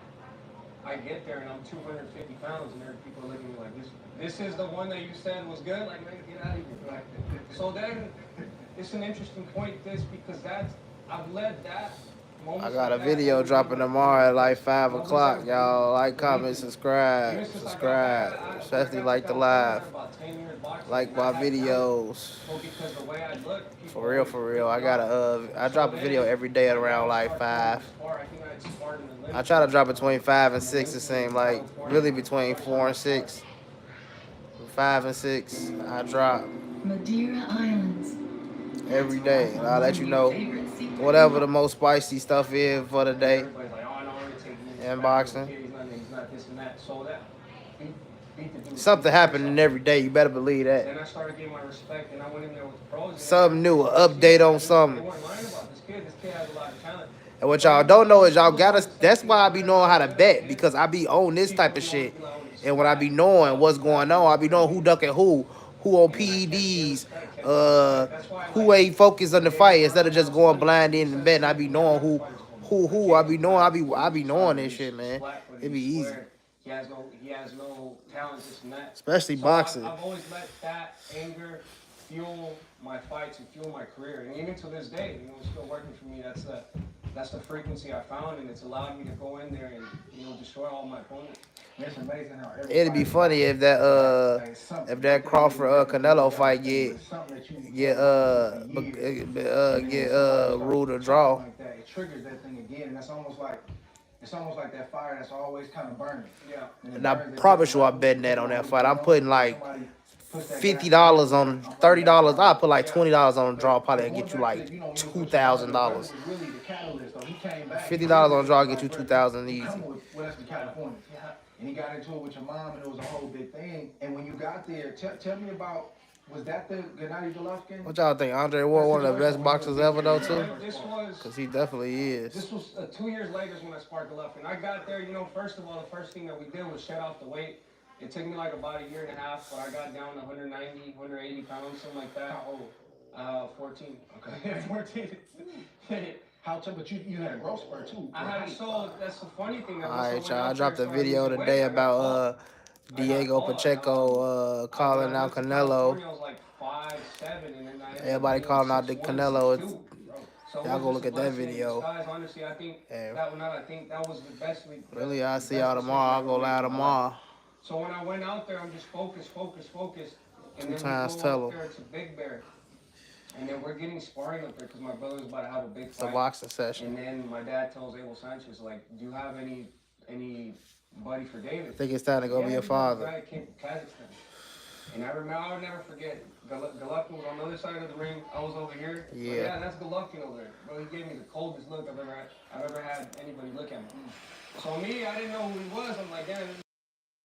I get there and I'm 250 pounds, and there are people looking at me like, this is the one that you said was good? Like, man, get out of here. Like, so then it's an interesting point, this, because I've led that moment. I got a video dropping tomorrow at like 5 o'clock. Y'all like, comment, subscribe, especially like the live. Like my videos. For real. I drop a video every day at around like 5. I try to drop between 5 and 6. It seems like really between 4 and 6. 5 and 6, I drop Madeira Islands. every day. And I'll let you know whatever the most spicy stuff is for the day in boxing. Something happening every day. You better believe that. Then I started getting my respect, and I went in there with the pros. Something new, an update on something. They weren't lying about this kid. This kid has a lot of talent. And what y'all don't know is y'all gotta. That's why I be knowing how to bet, because I be on this type of shit. And when I be knowing what's going on, I be knowing who ducking who on PEDs, who ain't focused on the fight instead of just going blind in and betting. I be knowing who. I be knowing this shit, man. It be easy. He has no talent, this and that. Especially So boxing. I've always let that anger fuel my fights and fuel my career. And even to this day, you know, it's still working for me. that's the frequency I found, and it's allowed me to go in there and destroy all my opponents. It's amazing how every It'd be fighter funny if that like something. if that Crawford Canelo fight get It's something that you get for years, and then when get somebody starts ruled or talking draw. like that, it triggers that thing again, and that's almost like that fire that's always kind of burning. Yeah. And I promise you, I'm betting that on that fight. I'm putting like $50 on $30. I put like $20 on the draw. Probably get you like $2,000. Really the catalyst, though. He came back. $50 on draw get you 2,000 easy. Well, that's the California. And he got into it with your mom, and it was a whole big thing. And when you got there, tell me about, was that the Gennady Golovkin? What y'all think? Andre Ward one of the best boxers ever though too? This was Cause he definitely is. This was 2 years later is when I sparked Golovkin. I got there, first of all, the first thing that we did was shut off the weight. It took me like about a year and a half, but I got down to 190, 180 pounds, something like that. How old? 14. Okay. 14. How tough, but you had a growth spurt too. I had, so that's the funny thing. All right, y'all. I dropped a video today about Diego Pacheco calling out Canelo. I was like 5'7", and then Everybody calling out the Canelo. It's, so y'all go look at that video. Honestly, I think And that was the best week. really, I'll see y'all tomorrow. I'll go live tomorrow. So when I went out there, I'm just focused. And then Times we go tell up 'em. there to Big Bear. And then we're getting sparring up there because my brother's about to have a big It's a fight. boxing session. And then my dad tells Abel Sanchez, like, do you have any buddy for David? I think it's time to go be a father. Guy came from Kazakhstan. And I remember, I'll never forget, Golovkin was on the other side of the ring. I was over here. Yeah. But yeah, that's Golovkin over there. Bro, he gave me the coldest look I've ever had anybody look at me. So me, I didn't know who he was. I'm like, yeah.